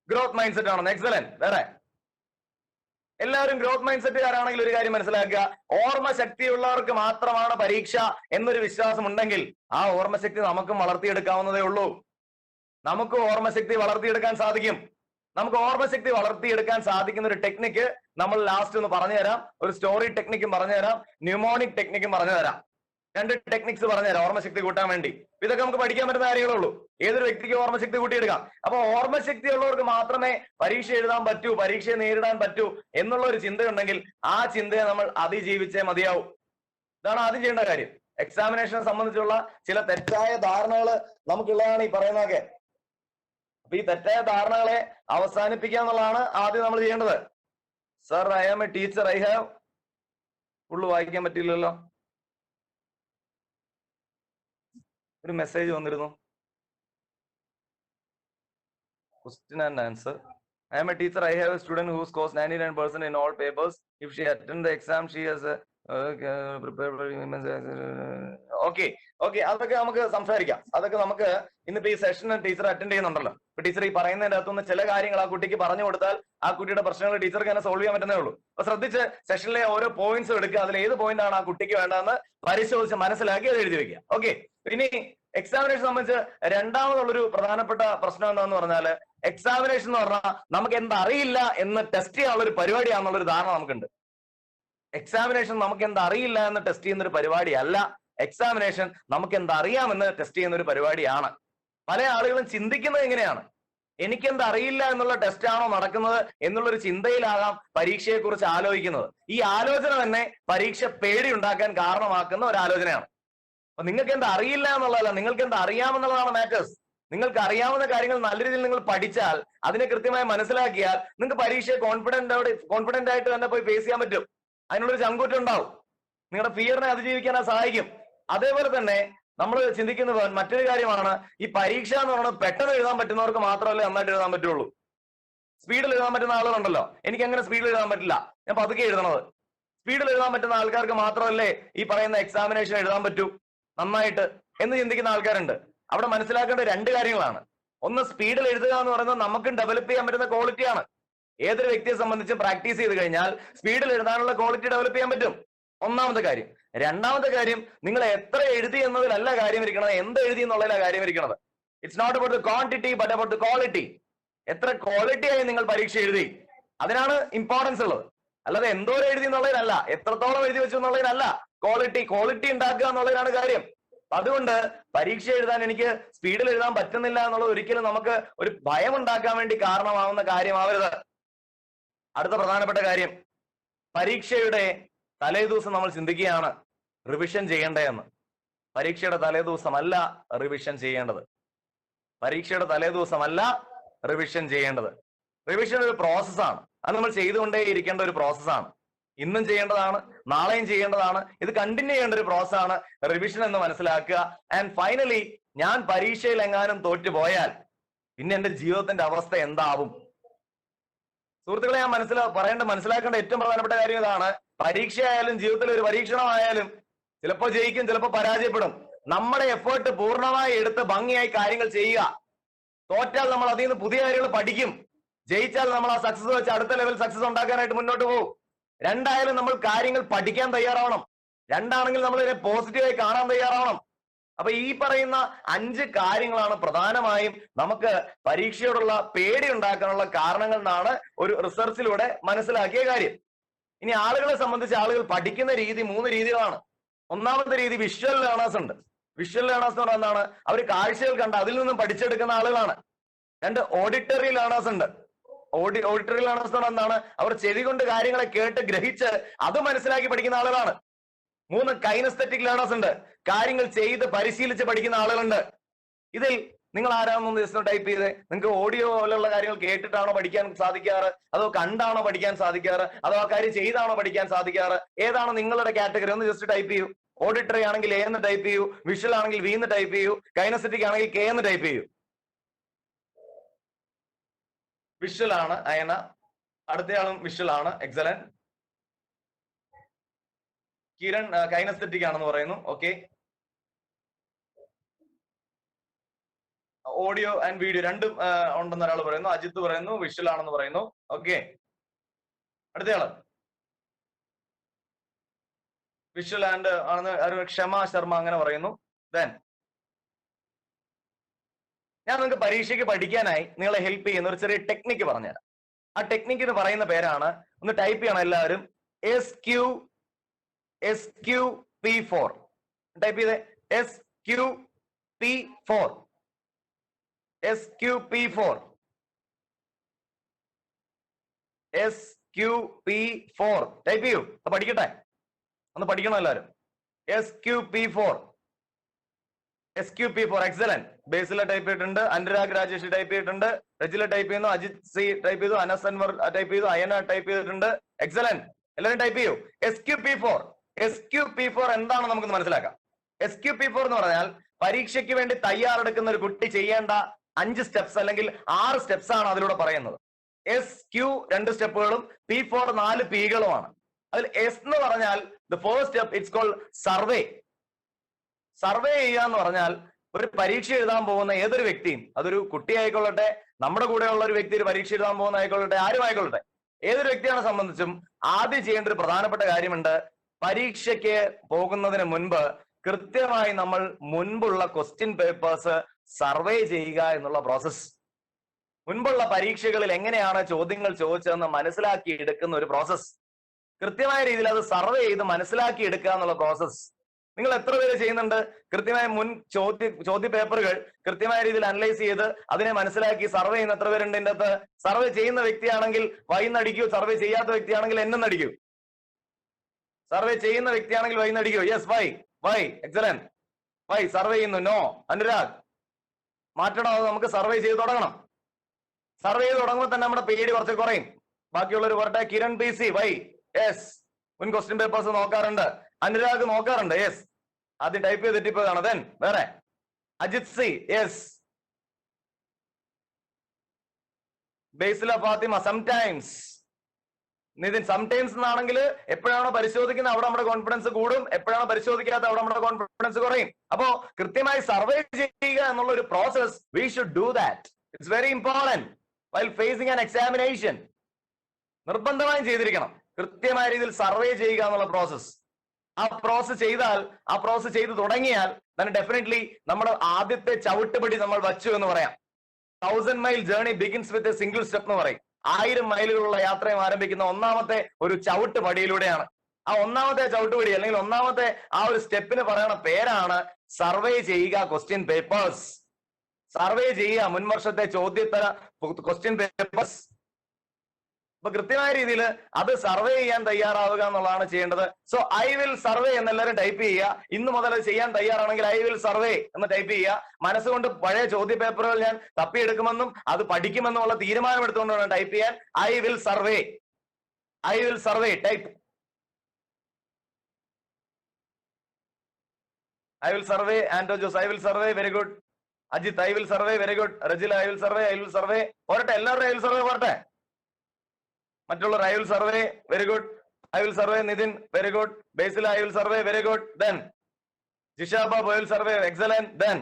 ഗ്രോത്ത് മൈൻഡ് സെറ്റ് ആണെന്ന്. എക്സലന്റ്. വേറെ എല്ലാവരും ഗ്രോത്ത് മൈൻഡ് സെറ്റുകാരാണെങ്കിൽ ഒരു കാര്യം മനസ്സിലാക്കുക, ഓർമ്മശക്തിയുള്ളവർക്ക് മാത്രമാണ് പരീക്ഷ എന്നൊരു വിശ്വാസം ഉണ്ടെങ്കിൽ ആ ഓർമ്മശക്തി നമുക്കും വളർത്തിയെടുക്കാവുന്നതേ ഉള്ളൂ. നമുക്ക് ഓർമ്മശക്തി വളർത്തിയെടുക്കാൻ സാധിക്കും. നമുക്ക് ഓർമ്മശക്തി വളർത്തിയെടുക്കാൻ സാധിക്കുന്ന ഒരു ടെക്നിക്ക് നമ്മൾ ലാസ്റ്റ് ഒന്ന് പറഞ്ഞു തരാം. ഒരു സ്റ്റോറി ടെക്നിക്കും പറഞ്ഞു തരാം, ന്യൂമോണിക് ടെക്നിക്കും പറഞ്ഞു തരാം. 2 ടെക്നിക്സ് പറഞ്ഞുതരാം ഓർമ്മശക്തി കൂട്ടാൻ വേണ്ടി. ഇതൊക്കെ നമുക്ക് പഠിക്കാൻ പറ്റുന്ന കാര്യങ്ങളേ ഉള്ളൂ. ഏതൊരു വ്യക്തിക്ക് ഓർമ്മശക്തി കൂട്ടിയെടുക്കാം. അപ്പൊ ഓർമ്മശക്തി ഉള്ളവർക്ക് മാത്രമേ പരീക്ഷ എഴുതാൻ പറ്റൂ, പരീക്ഷയെ നേരിടാൻ പറ്റൂ എന്നുള്ള ഒരു ചിന്തയുണ്ടെങ്കിൽ ആ ചിന്തയെ നമ്മൾ അതിജീവിച്ചേ മതിയാവും. ഇതാണ് ആദ്യം ചെയ്യേണ്ട കാര്യം. എക്സാമിനേഷനെ സംബന്ധിച്ചുള്ള ചില തെറ്റായ ധാരണകൾ നമുക്കുള്ളതാണ് ഈ പറയുന്നതൊക്കെ. അപ്പൊ ഈ തെറ്റായ ധാരണകളെ അവസാനിപ്പിക്കുക എന്നുള്ളതാണ് ആദ്യം നമ്മൾ ചെയ്യേണ്ടത്. Sir, I am a teacher, I have full വായിക്കാൻ പറ്റില്ലല്ലോ. ഒരു മെസ്സേജ് വന്നിരുന്നു. Question and answer. I am a teacher. I have a student who scores 99% in all papers. If she attend the exam, she has prepared for okay. അതൊക്കെ നമുക്ക് സംസാരിക്കാം. അതൊക്കെ നമുക്ക് ഇന്നിപ്പോ ഈ സെഷൻ ടീച്ചർ അറ്റൻഡ് ചെയ്യുന്നുണ്ടല്ലോ. ഇപ്പൊ ടീച്ചർ ഈ പറയുന്നതിന്റെ അകത്തുനിന്ന് ചില കാര്യങ്ങൾ ആ കുട്ടിക്ക് പറഞ്ഞു കൊടുത്താൽ ആ കുട്ടിയുടെ പ്രശ്നങ്ങൾ ടീച്ചർക്ക് തന്നെ സോൾവ് ചെയ്യാൻ പറ്റുന്നേ ഉള്ളൂ. അപ്പൊ ശ്രദ്ധിച്ച് സെഷനിലെ ഓരോ പോയിന്റ്സും എടുക്കുക. അതിൽ ഏത് പോയിന്റ് ആണ് ആ കുട്ടിക്ക് വേണ്ടതെന്ന് പരിശോധിച്ച് മനസ്സിലാക്കി അത് എഴുതി വെക്കുക. ഓക്കെ. ഇനി എക്സാമിനേഷൻ സംബന്ധിച്ച് രണ്ടാമതുള്ളൊരു പ്രധാനപ്പെട്ട പ്രശ്നം എന്താണെന്ന് പറഞ്ഞാല്, എക്സാമിനേഷൻ എന്ന് പറഞ്ഞാൽ നമുക്ക് എന്തറിയില്ല എന്ന് ടെസ്റ്റ് ചെയ്യാനുള്ള ഒരു പരിപാടിയാണെന്നുള്ളൊരു ധാരണ നമുക്കുണ്ട്. എക്സാമിനേഷൻ നമുക്ക് എന്തറിയില്ല എന്ന് ടെസ്റ്റ് ചെയ്യുന്ന ഒരു പരിപാടിയല്ല. എക്സാമിനേഷൻ നമുക്ക് എന്തറിയാമെന്ന് ടെസ്റ്റ് ചെയ്യുന്ന ഒരു പരിപാടിയാണ്. പല ആളുകളും ചിന്തിക്കുന്നത് എങ്ങനെയാണ്, എനിക്കെന്തറിയില്ല എന്നുള്ള ടെസ്റ്റ് ആണോ നടക്കുന്നത് എന്നുള്ളൊരു ചിന്തയിലാകാം പരീക്ഷയെ കുറിച്ച് ആലോചിക്കുന്നത്. ഈ ആലോചന തന്നെ പരീക്ഷ പേടി ഉണ്ടാക്കാൻ കാരണമാക്കുന്ന ഒരു ആലോചനയാണ്. അപ്പൊ നിങ്ങൾക്ക് എന്താ അറിയില്ല എന്നുള്ളതല്ല, നിങ്ങൾക്ക് എന്താ അറിയാമെന്നുള്ളതാണ് മാറ്റേഴ്സ്. നിങ്ങൾക്ക് അറിയാവുന്ന കാര്യങ്ങൾ നല്ല രീതിയിൽ നിങ്ങൾ പഠിച്ചാൽ, അതിനെ കൃത്യമായി മനസ്സിലാക്കിയാൽ നിങ്ങൾക്ക് പരീക്ഷയെ കോൺഫിഡന്റ് ആയിട്ട് തന്നെ പോയി ഫേസ് ചെയ്യാൻ പറ്റും. അതിനുള്ളൊരു ചങ്കൂറ്റം ഉണ്ടാവും. നിങ്ങളുടെ ഫിയറിനെ അതിജീവിക്കാൻ അത് സഹായിക്കും. അതേപോലെ തന്നെ നമ്മൾ ചിന്തിക്കുന്നത് മറ്റൊരു കാര്യമാണ്, ഈ പരീക്ഷ എന്ന് പറയുന്നത് പെട്ടെന്ന് എഴുതാൻ പറ്റുന്നവർക്ക് മാത്രമല്ലേ നന്നായിട്ട് എഴുതാൻ പറ്റുള്ളൂ. സ്പീഡിൽ എഴുതാൻ പറ്റുന്ന ആളുകളുണ്ടല്ലോ. എനിക്ക് അങ്ങനെ സ്പീഡിൽ എഴുതാൻ പറ്റില്ല, ഞാൻ പതുക്കെ എഴുതണത്. സ്പീഡിൽ എഴുതാൻ പറ്റുന്ന ആൾക്കാർക്ക് മാത്രമല്ലേ ഈ പറയുന്ന എക്സാമിനേഷൻ എഴുതാൻ പറ്റൂ നന്നായിട്ട് എന്ന് ചിന്തിക്കുന്ന ആൾക്കാരുണ്ട്. അവിടെ മനസ്സിലാക്കേണ്ട 2 കാര്യങ്ങളാണ്. ഒന്ന്, സ്പീഡിൽ എഴുതുക എന്ന് പറയുന്നത് നമുക്കും ഡെവലപ്പ് ചെയ്യാൻ പറ്റുന്ന ക്വാളിറ്റിയാണ്. ഏതൊരു വ്യക്തിയെ സംബന്ധിച്ച് പ്രാക്ടീസ് ചെയ്ത് കഴിഞ്ഞാൽ സ്പീഡിൽ എഴുതാനുള്ള ക്വാളിറ്റി ഡെവലപ്പ് ചെയ്യാൻ പറ്റും. ഒന്നാമത്തെ കാര്യം. രണ്ടാമത്തെ കാര്യം, നിങ്ങൾ എത്ര എഴുതി എന്നതിലല്ല കാര്യം ഇരിക്കണത്, എന്ത് എഴുതി എന്നുള്ളതിലാണ് കാര്യം ഇരിക്കണത്. It's not about the quantity but about the quality. എത്ര ക്വാളിറ്റി ആയി നിങ്ങൾ പരീക്ഷ എഴുതി, അതിനാണ് ഇമ്പോർട്ടൻസ് ഉള്ളത്. അല്ലാതെ എന്തോരം എഴുതി എന്നുള്ളതിനല്ല, എത്രത്തോളം എഴുതി വെച്ചു എന്നുള്ളതിനല്ല. ക്വാളിറ്റി ഉണ്ടാക്കുക എന്നുള്ളതിനാണ് കാര്യം. അതുകൊണ്ട് പരീക്ഷ എഴുതാൻ എനിക്ക് സ്പീഡിൽ എഴുതാൻ പറ്റുന്നില്ല എന്നുള്ളത് ഒരിക്കലും നമുക്ക് ഒരു ഭയം ഉണ്ടാക്കാൻ വേണ്ടി കാരണമാവുന്ന കാര്യമാവരുത്. അടുത്ത പ്രധാനപ്പെട്ട കാര്യം, പരീക്ഷയുടെ തലേദിവസം നമ്മൾ ചിന്തിക്കുകയാണ് റിവിഷൻ ചെയ്യേണ്ടതെന്ന്. പരീക്ഷയുടെ തലേദിവസമല്ല റിവിഷൻ ചെയ്യേണ്ടത്. പരീക്ഷയുടെ തലേദിവസമല്ല റിവിഷൻ ചെയ്യേണ്ടത്. റിവിഷൻ ഒരു പ്രോസസ്സാണ്. അത് നമ്മൾ ചെയ്തുകൊണ്ടേ ഇരിക്കേണ്ട ഒരു പ്രോസസ്സാണ്. ഇന്നും ചെയ്യേണ്ടതാണ്, നാളെയും ചെയ്യേണ്ടതാണ്. ഇത് കണ്ടിന്യൂ ചെയ്യേണ്ട ഒരു പ്രോസസ്സാണ് റിവിഷൻ എന്ന് മനസ്സിലാക്കുക. ആൻഡ് ഫൈനലി, ഞാൻ പരീക്ഷയിൽ എങ്ങാനും തോറ്റുപോയാൽ പിന്നെ എന്റെ ജീവിതത്തിന്റെ അവസ്ഥ എന്താവും? സുഹൃത്തുക്കളെ, ഞാൻ മനസ്സിലാക്കേണ്ട ഏറ്റവും പ്രധാനപ്പെട്ട കാര്യം ഇതാണ്. പരീക്ഷയായാലും ജീവിതത്തിൽ ഒരു പരീക്ഷണമായാലും ചിലപ്പോൾ ജയിക്കും, ചിലപ്പോൾ പരാജയപ്പെടും. നമ്മുടെ എഫേർട്ട് പൂർണ്ണമായി എടുത്ത് ഭംഗിയായി കാര്യങ്ങൾ ചെയ്യുക. തോറ്റാൽ നമ്മൾ അതിൽ നിന്ന് പുതിയ കാര്യങ്ങൾ പഠിക്കും. ജയിച്ചാൽ നമ്മൾ ആ സക്സസ് വെച്ച് അടുത്ത ലെവൽ സക്സസ് ഉണ്ടാക്കാനായിട്ട് മുന്നോട്ട് പോകും. രണ്ടായാലും നമ്മൾ കാര്യങ്ങൾ പഠിക്കാൻ തയ്യാറാവണം. രണ്ടാണെങ്കിൽ നമ്മൾ ഇതിനെ പോസിറ്റീവായി കാണാൻ തയ്യാറാവണം. അപ്പൊ ഈ പറയുന്ന 5 കാര്യങ്ങളാണ് പ്രധാനമായും നമുക്ക് പരീക്ഷയോടുള്ള പേടി ഉണ്ടാക്കാനുള്ള കാരണങ്ങൾ എന്നാണ് ഒരു റിസർച്ചിലൂടെ മനസ്സിലാക്കിയ കാര്യം. ഇനി ആളുകളെ സംബന്ധിച്ച് ആളുകൾ പഠിക്കുന്ന രീതി 3 രീതികളാണ്. ഒന്നാമത്തെ രീതി വിഷ്വൽ ലേണേഴ്സ് ഉണ്ട്. വിഷ്വൽ ലേണേഴ്സ് എന്ന് പറഞ്ഞാൽ എന്താണ്? അവർ കാഴ്ചകൾ കണ്ട് അതിൽ നിന്നും പഠിച്ചെടുക്കുന്ന ആളുകളാണ്. 2 ഓഡിറ്ററി ലേണേഴ്സ് ഉണ്ട്. ഓഡിറ്ററി ലേണേഴ്സ് എന്ന് പറഞ്ഞാൽ എന്താണ്? അവർ ചെവി കൊണ്ട് കാര്യങ്ങളെ കേട്ട് ഗ്രഹിച്ച് അത് മനസ്സിലാക്കി പഠിക്കുന്ന ആളുകളാണ്. 3 കൈനസ്തെറ്റിക് ലേണേഴ്സ് ഉണ്ട്. കാര്യങ്ങൾ ചെയ്ത് പരിശീലിച്ച് പഠിക്കുന്ന ആളുകളുണ്ട്. ഇതിൽ നിങ്ങൾ ആരാണെന്ന് ജസ്റ്റ് ടൈപ്പ് ചെയ്ത്, നിങ്ങൾക്ക് ഓഡിയോ പോലുള്ള കാര്യങ്ങൾ കേട്ടിട്ടാണോ പഠിക്കാൻ സാധിക്കാറ്, അതോ കണ്ടാണോ പഠിക്കാൻ സാധിക്കാറ്, അതോ ആ കാര്യം ചെയ്താണോ പഠിക്കാൻ സാധിക്കാറ്? ഏതാണ് നിങ്ങളുടെ കാറ്റഗറി? ഒന്ന് ജസ്റ്റ് ടൈപ്പ് ചെയ്യൂ. ഓഡിറ്ററി ആണെങ്കിൽ A എന്ന് ടൈപ്പ് ചെയ്യൂ, വിഷ്വൽ ആണെങ്കിൽ V എന്ന് ടൈപ്പ് ചെയ്യൂ, കൈനസ്തെറ്റിക് ആണെങ്കിൽ K എന്ന് ടൈപ്പ് ചെയ്യൂ. വിഷ്വൽ ആണ് അയന, അടുത്തയാളും വിഷ്വൽ ആണ്, എക്സലന്റ്. കിരൺ കൈനസ്തെറ്റിക് ആണെന്ന് പറയുന്നു. ഓക്കെ. ഓഡിയോ ആൻഡ് വീഡിയോ രണ്ടും ഉണ്ടെന്ന് ഒരാൾ പറയുന്നു. അജിത്ത് പറയുന്നു വിഷ്വൽ ആണെന്ന് പറയുന്നു. ഓക്കെ. അടുത്തയാള് വിഷ്വൽ ആൻഡ് ആണെന്ന് ക്ഷമ ശർമ്മ അങ്ങനെ പറയുന്നു. ദെൻ ഞാൻ നിങ്ങൾക്ക് പരീക്ഷയ്ക്ക് പഠിക്കാനായി നിങ്ങളെ ഹെൽപ്പ് ചെയ്യുന്ന ഒരു ചെറിയ ടെക്നിക്ക് പറഞ്ഞുതരാം. ആ ടെക്നിക്കിന് പറയുന്ന പേരാണ്, ഒന്ന് ടൈപ്പ് ചെയ്യണം എല്ലാവരും, SQP4. ടൈപ്പ് ചെയ്തേ, SQP4. SQP4. SQP4 ടൈപ്പ് ചെയ്യൂ. പഠിക്കട്ടെ, ഒന്ന് പഠിക്കണം എല്ലാവരും. SQP4. എക്സലന്റ്. ബേസില ടൈപ്പ് ചെയ്തിട്ടുണ്ട്, അനുരാഗ് രാജേഷ് ടൈപ്പ് ചെയ്തിട്ടുണ്ട്, രജില ടൈപ്പ് ചെയ്യുന്നു, അജിത് സി ടൈപ്പ് ചെയ്തു, അനസ് അൻവർ ടൈപ്പ് ചെയ്തു, അയന ടൈപ്പ് ചെയ്തിട്ടുണ്ട്. എക്സലന്റ്, എല്ലാവരും ടൈപ്പ് ചെയ്യൂ. SQP4 എന്താണെന്ന് നമുക്കൊന്ന് മനസ്സിലാക്കാം. SQP4 എന്ന് പറഞ്ഞാൽ പരീക്ഷയ്ക്ക് വേണ്ടി തയ്യാറെടുക്കുന്ന ഒരു കുട്ടി ചെയ്യേണ്ട 5 സ്റ്റെപ്സ് അല്ലെങ്കിൽ 6 സ്റ്റെപ്സ് ആണ് അതിലൂടെ പറയുന്നത്. SQ 2 സ്റ്റെപ്പുകളും P4 4 പീകളുമാണ്. അതിൽ S എന്ന് പറഞ്ഞാൽ the first step, it's called survey. Survey ചെയ്യുക എന്ന് പറഞ്ഞാൽ ഒരു പരീക്ഷ എഴുതാൻ പോകുന്ന ഏതൊരു വ്യക്തിയും, അതൊരു കുട്ടി ആയിക്കൊള്ളട്ടെ, നമ്മുടെ കൂടെയുള്ള ഒരു വ്യക്തി ഒരു പരീക്ഷ എഴുതാൻ പോകുന്ന ആയിക്കൊള്ളട്ടെ, ആരും ആയിക്കൊള്ളട്ടെ, ഏതൊരു വ്യക്തിയാണ് സംബന്ധിച്ചും ആദ്യം ചെയ്യേണ്ട ഒരു പ്രധാനപ്പെട്ട കാര്യമുണ്ട്. പരീക്ഷയ്ക്ക് പോകുന്നതിന് മുൻപ് കൃത്യമായി നമ്മൾ മുൻപുള്ള ക്വസ്റ്റ്യൻ പേപ്പേഴ്സ് സർവേ ചെയ്യുക എന്നുള്ള പ്രോസസ്. മുൻപുള്ള പരീക്ഷകളിൽ എങ്ങനെയാണ് ചോദ്യങ്ങൾ ചോദിച്ചതെന്ന് മനസ്സിലാക്കി എടുക്കുന്ന ഒരു പ്രോസസ്. കൃത്യമായ രീതിയിൽ അത് സർവേ ചെയ്ത് മനസ്സിലാക്കി എടുക്കുക എന്നുള്ള പ്രോസസ് നിങ്ങൾ എത്ര പേര് ചെയ്യുന്നുണ്ട്? കൃത്യമായ മുൻ ചോദ്യ പേപ്പറുകൾ കൃത്യമായ രീതിയിൽ അനലൈസ് ചെയ്ത് അതിനെ മനസ്സിലാക്കി സർവേ ചെയ്യുന്ന എത്ര പേരുണ്ട് ഇതിന്റെ അകത്ത്? സർവേ ചെയ്യുന്ന വ്യക്തിയാണെങ്കിൽ വൈന്നടിക്കൂ, സർവേ ചെയ്യാത്ത വ്യക്തിയാണെങ്കിൽ എന്നടിക്കൂ. സർവേ ചെയ്യുന്ന വ്യക്തിയാണെങ്കിൽ വൈന്നടിക്കൂ. Yes, Y excellent. Y survey ചെയ്യുന്നു. നോ അനുരാഗ്, മാറ്റണം. അത് നമുക്ക് സർവേ ചെയ്ത് തുടങ്ങണം. സർവേ ചെയ്ത് തുടങ്ങുമ്പോൾ തന്നെ നമ്മുടെ പേര് കുറച്ച് കുറയും. ബാക്കിയുള്ളവർ പറട്ടെ. Kiran PC, Y? യെസ്, മുൻ ക്വസ്റ്റ്യൻ പേപ്പേഴ്സ് നോക്കാറുണ്ട്. അനുരാഗ് നോക്കാറുണ്ട്. യെസ്, ആദ്യം ടൈപ്പ് ചെയ്തിട്ട് ഇപ്പൊ കാണാം. ദെൻ വേറെ Ajith C, yes. Basila Fathima, sometimes. Nithin, sometimes എന്നാണെങ്കിൽ എപ്പോഴാണോ പരിശോധിക്കുന്നത് അവിടെ നമ്മുടെ കോൺഫിഡൻസ് കൂടും, എപ്പോഴാണോ പരിശോധിക്കാത്ത അവിടെ നമ്മുടെ കോൺഫിഡൻസ് കുറയും. അപ്പോ കൃത്യമായി സർവേ ചെയ്യുക എന്നുള്ള ഒരു process, we should do that. It's very important while facing an examination. നിർബന്ധമായും ചെയ്തിരിക്കണം കൃത്യമായ രീതിയിൽ സർവേ ചെയ്യുക എന്നുള്ള പ്രോസസ്. ആ പ്രോസസ് ചെയ്താൽ, ആ പ്രോസസ് ചെയ്ത് തുടങ്ങിയാൽ തന്നെ ഡെഫിനറ്റ്ലി നമ്മുടെ ആദ്യത്തെ ചവിട്ടുപടി നമ്മൾ വച്ചു എന്ന് പറയാം. 1000 mile journey begins with a single step എന്ന് പറയും. 1000 മൈലുകളുള്ള യാത്രയും ആരംഭിക്കുന്ന ഒന്നാമത്തെ ഒരു ചവിട്ടുപടിയിലൂടെയാണ്. ആ ഒന്നാമത്തെ ചവിട്ടുപടി അല്ലെങ്കിൽ ഒന്നാമത്തെ ആ ഒരു സ്റ്റെപ്പിന് പറയണ പേരാണ് സർവേ ചെയ്യുക ക്വസ്റ്റ്യൻ പേപ്പേഴ്സ്. സർവേ ചെയ്യുക മുൻവർഷത്തെ ചോദ്യോത്തര ക്വസ്റ്റ്യൻ പേപ്പേഴ്സ്. അപ്പൊ കൃത്യമായ രീതിയിൽ അത് സർവേ ചെയ്യാൻ തയ്യാറാവുക എന്നുള്ളതാണ് ചെയ്യേണ്ടത്. സോ ഐ വിൽ സർവേ എന്നെല്ലാവരും ടൈപ്പ് ചെയ്യുക. ഇന്ന് മുതൽ അത് ചെയ്യാൻ തയ്യാറാണെങ്കിൽ ഐ വിൽ സർവേ എന്ന് ടൈപ്പ് ചെയ്യുക. മനസ്സുകൊണ്ട് പഴയ ചോദ്യ പേപ്പറുകൾ ഞാൻ തപ്പിയെടുക്കുമെന്നും അത് പഠിക്കുമെന്നുള്ള തീരുമാനമെടുത്തുകൊണ്ട് വേണം ടൈപ്പ് ചെയ്യാൻ. I will survey, I will survey type. I will survey. Anto Jose, I will survey, very good. Ajith, I will survey, very good. Rajila, I will survey, I will survey. പോരട്ടെ, എല്ലാവരും ഐ വിൽ സർവേ പോരട്ടെ. മറ്റുള്ളവർ I will survey, very good. I will survey. Nithin, very good. Basil, I will survey, very good. Then Jishaba, I will survey, excellent. Then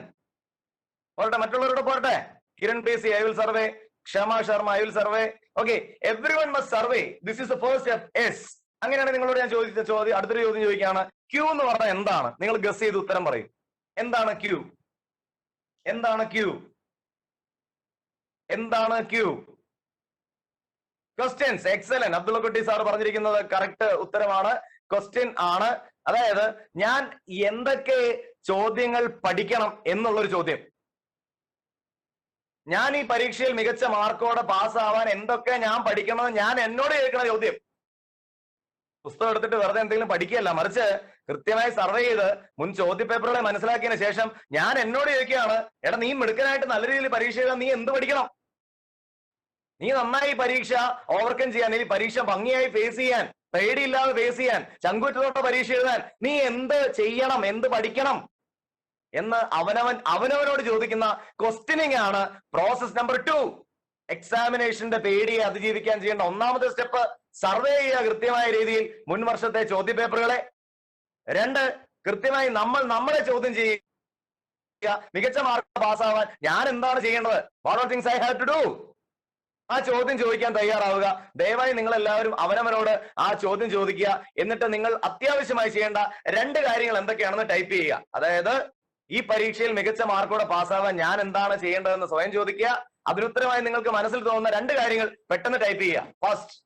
പോരട്ടെ, മറ്റുള്ളവരോട് പോരട്ടെ. Kiran PC, I will survey. Kshama Sharma, I will survey. Okay, everyone must survey. This is the first step. Yes. അങ്ങനെയാണ് നിങ്ങളോട് ഞാൻ ചോദിച്ച ചോദ്യം. അടുത്തൊരു ചോദ്യം ചോദിക്കുകയാണ്. ക്യൂ എന്ന് പറഞ്ഞാൽ എന്താണ്? നിങ്ങൾ ഗസ് ചെയ്ത് ഉത്തരം പറയും. എന്താണ് ക്യൂ? എന്താണ് ക്യൂ? എന്താണ് Q? Questions. Excellent. Abdulla Kutty sir പറഞ്ഞിരിക്കുന്നത് കറക്റ്റ് ഉത്തരമാണ്. ക്വസ്റ്റ്യൻ ആണ്. അതായത് ഞാൻ എന്തൊക്കെ ചോദ്യങ്ങൾ പഠിക്കണം എന്നുള്ളൊരു ചോദ്യം. ഞാൻ ഈ പരീക്ഷയിൽ മികച്ച മാർക്കോടെ പാസ്സാവാൻ എന്തൊക്കെ ഞാൻ പഠിക്കണം, ഞാൻ എന്നോട് ചോദിക്കണ ചോദ്യം. പുസ്തകം എടുത്തിട്ട് വെറുതെ എന്തെങ്കിലും പഠിക്കുകയല്ല, മറിച്ച് കൃത്യമായി സർവേ ചെയ്ത് മുൻ ചോദ്യ പേപ്പറുകളെ മനസ്സിലാക്കിയതിനു ശേഷം ഞാൻ എന്നോട് ചോദിക്കുകയാണ്, എടാ നീ മിടുക്കനായിട്ട് നല്ല രീതിയിൽ പരീക്ഷ എഴുതാൻ നീ എന്ത് പഠിക്കണം? നീ നന്നായി പരീക്ഷ ഓവർകം ചെയ്യാൻ, ഈ പരീക്ഷ ഭംഗിയായി ഫേസ് ചെയ്യാൻ, പേടിയില്ലാതെ ഫേസ് ചെയ്യാൻ, ചങ്കുറ്റത്തോടെ പരീക്ഷ എഴുതാൻ നീ എന്ത് ചെയ്യണം, എന്ത് പഠിക്കണം എന്ന് അവനവനോട് ചോദിക്കുന്ന ക്വസ്റ്റ്യനിങ് ആണ് പ്രോസസ് നമ്പർ 2. എക്സാമിനേഷന്റെ പേടിയെ അതിജീവിക്കാൻ ചെയ്യേണ്ട ഒന്നാമത്തെ സ്റ്റെപ്പ് സർവേ ചെയ്യുക കൃത്യമായ രീതിയിൽ മുൻ വർഷത്തെ ചോദ്യ പേപ്പറുകളെ. 2, കൃത്യമായി നമ്മളെ ചോദ്യം ചെയ്യുക. മികച്ച മാർക്ക് പാസ്സാവാൻ ഞാൻ എന്താണ് ചെയ്യേണ്ടത്? What are things I have to do? ആ ചോദ്യം ചോദിക്കാൻ തയ്യാറാവുക. ദയവായി നിങ്ങൾ എല്ലാവരും അവനവനോട് ആ ചോദ്യം ചോദിക്കുക. എന്നിട്ട് നിങ്ങൾ അത്യാവശ്യമായി ചെയ്യേണ്ട 2 കാര്യങ്ങൾ എന്തൊക്കെയാണെന്ന് ടൈപ്പ് ചെയ്യുക. അതായത് ഈ പരീക്ഷയിൽ മികച്ച മാർക്കോടെ പാസ്സാവാൻ ഞാൻ എന്താണ് ചെയ്യേണ്ടതെന്ന് സ്വയം ചോദിക്കുക. അതിനുത്തരമായി നിങ്ങൾക്ക് മനസ്സിൽ തോന്നുന്ന 2 കാര്യങ്ങൾ പെട്ടെന്ന് ടൈപ്പ് ചെയ്യുക. ഫസ്റ്റ്,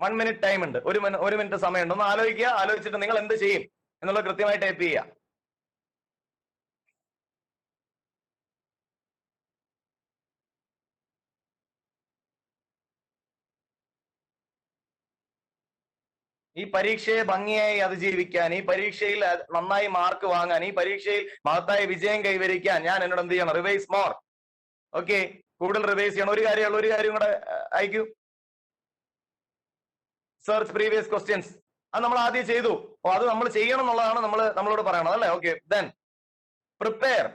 വൺ മിനിറ്റ് ടൈം ഉണ്ട്. ഒരു മിനിറ്റ് സമയമുണ്ട്. ഒന്ന് ആലോചിക്കുക. ആലോചിച്ചിട്ട് നിങ്ങൾ എന്ത് ചെയ്യും എന്നുള്ളത് കൃത്യമായി ടൈപ്പ് ചെയ്യുക. ഈ പരീക്ഷയെ ഭംഗിയായി അതിജീവിക്കാൻ, ഈ പരീക്ഷയിൽ നന്നായി മാർക്ക് വാങ്ങാൻ, ഈ പരീക്ഷയിൽ മഹത്തായ വിജയം കൈവരിക്കാൻ ഞാൻ എന്നോട് എന്ത് ചെയ്യണം? Revise more. ഓക്കെ, കൂടുതൽ റിവൈസ് ചെയ്യണം. ഒരു കാര്യം കൂടെ അയക്കൂ. Search previous questions. അത് നമ്മൾ ആദ്യം ചെയ്തു. അത് നമ്മൾ ചെയ്യണം എന്നുള്ളതാണ് നമ്മളോട് പറയണത് അല്ലേ? Okay, then prepare.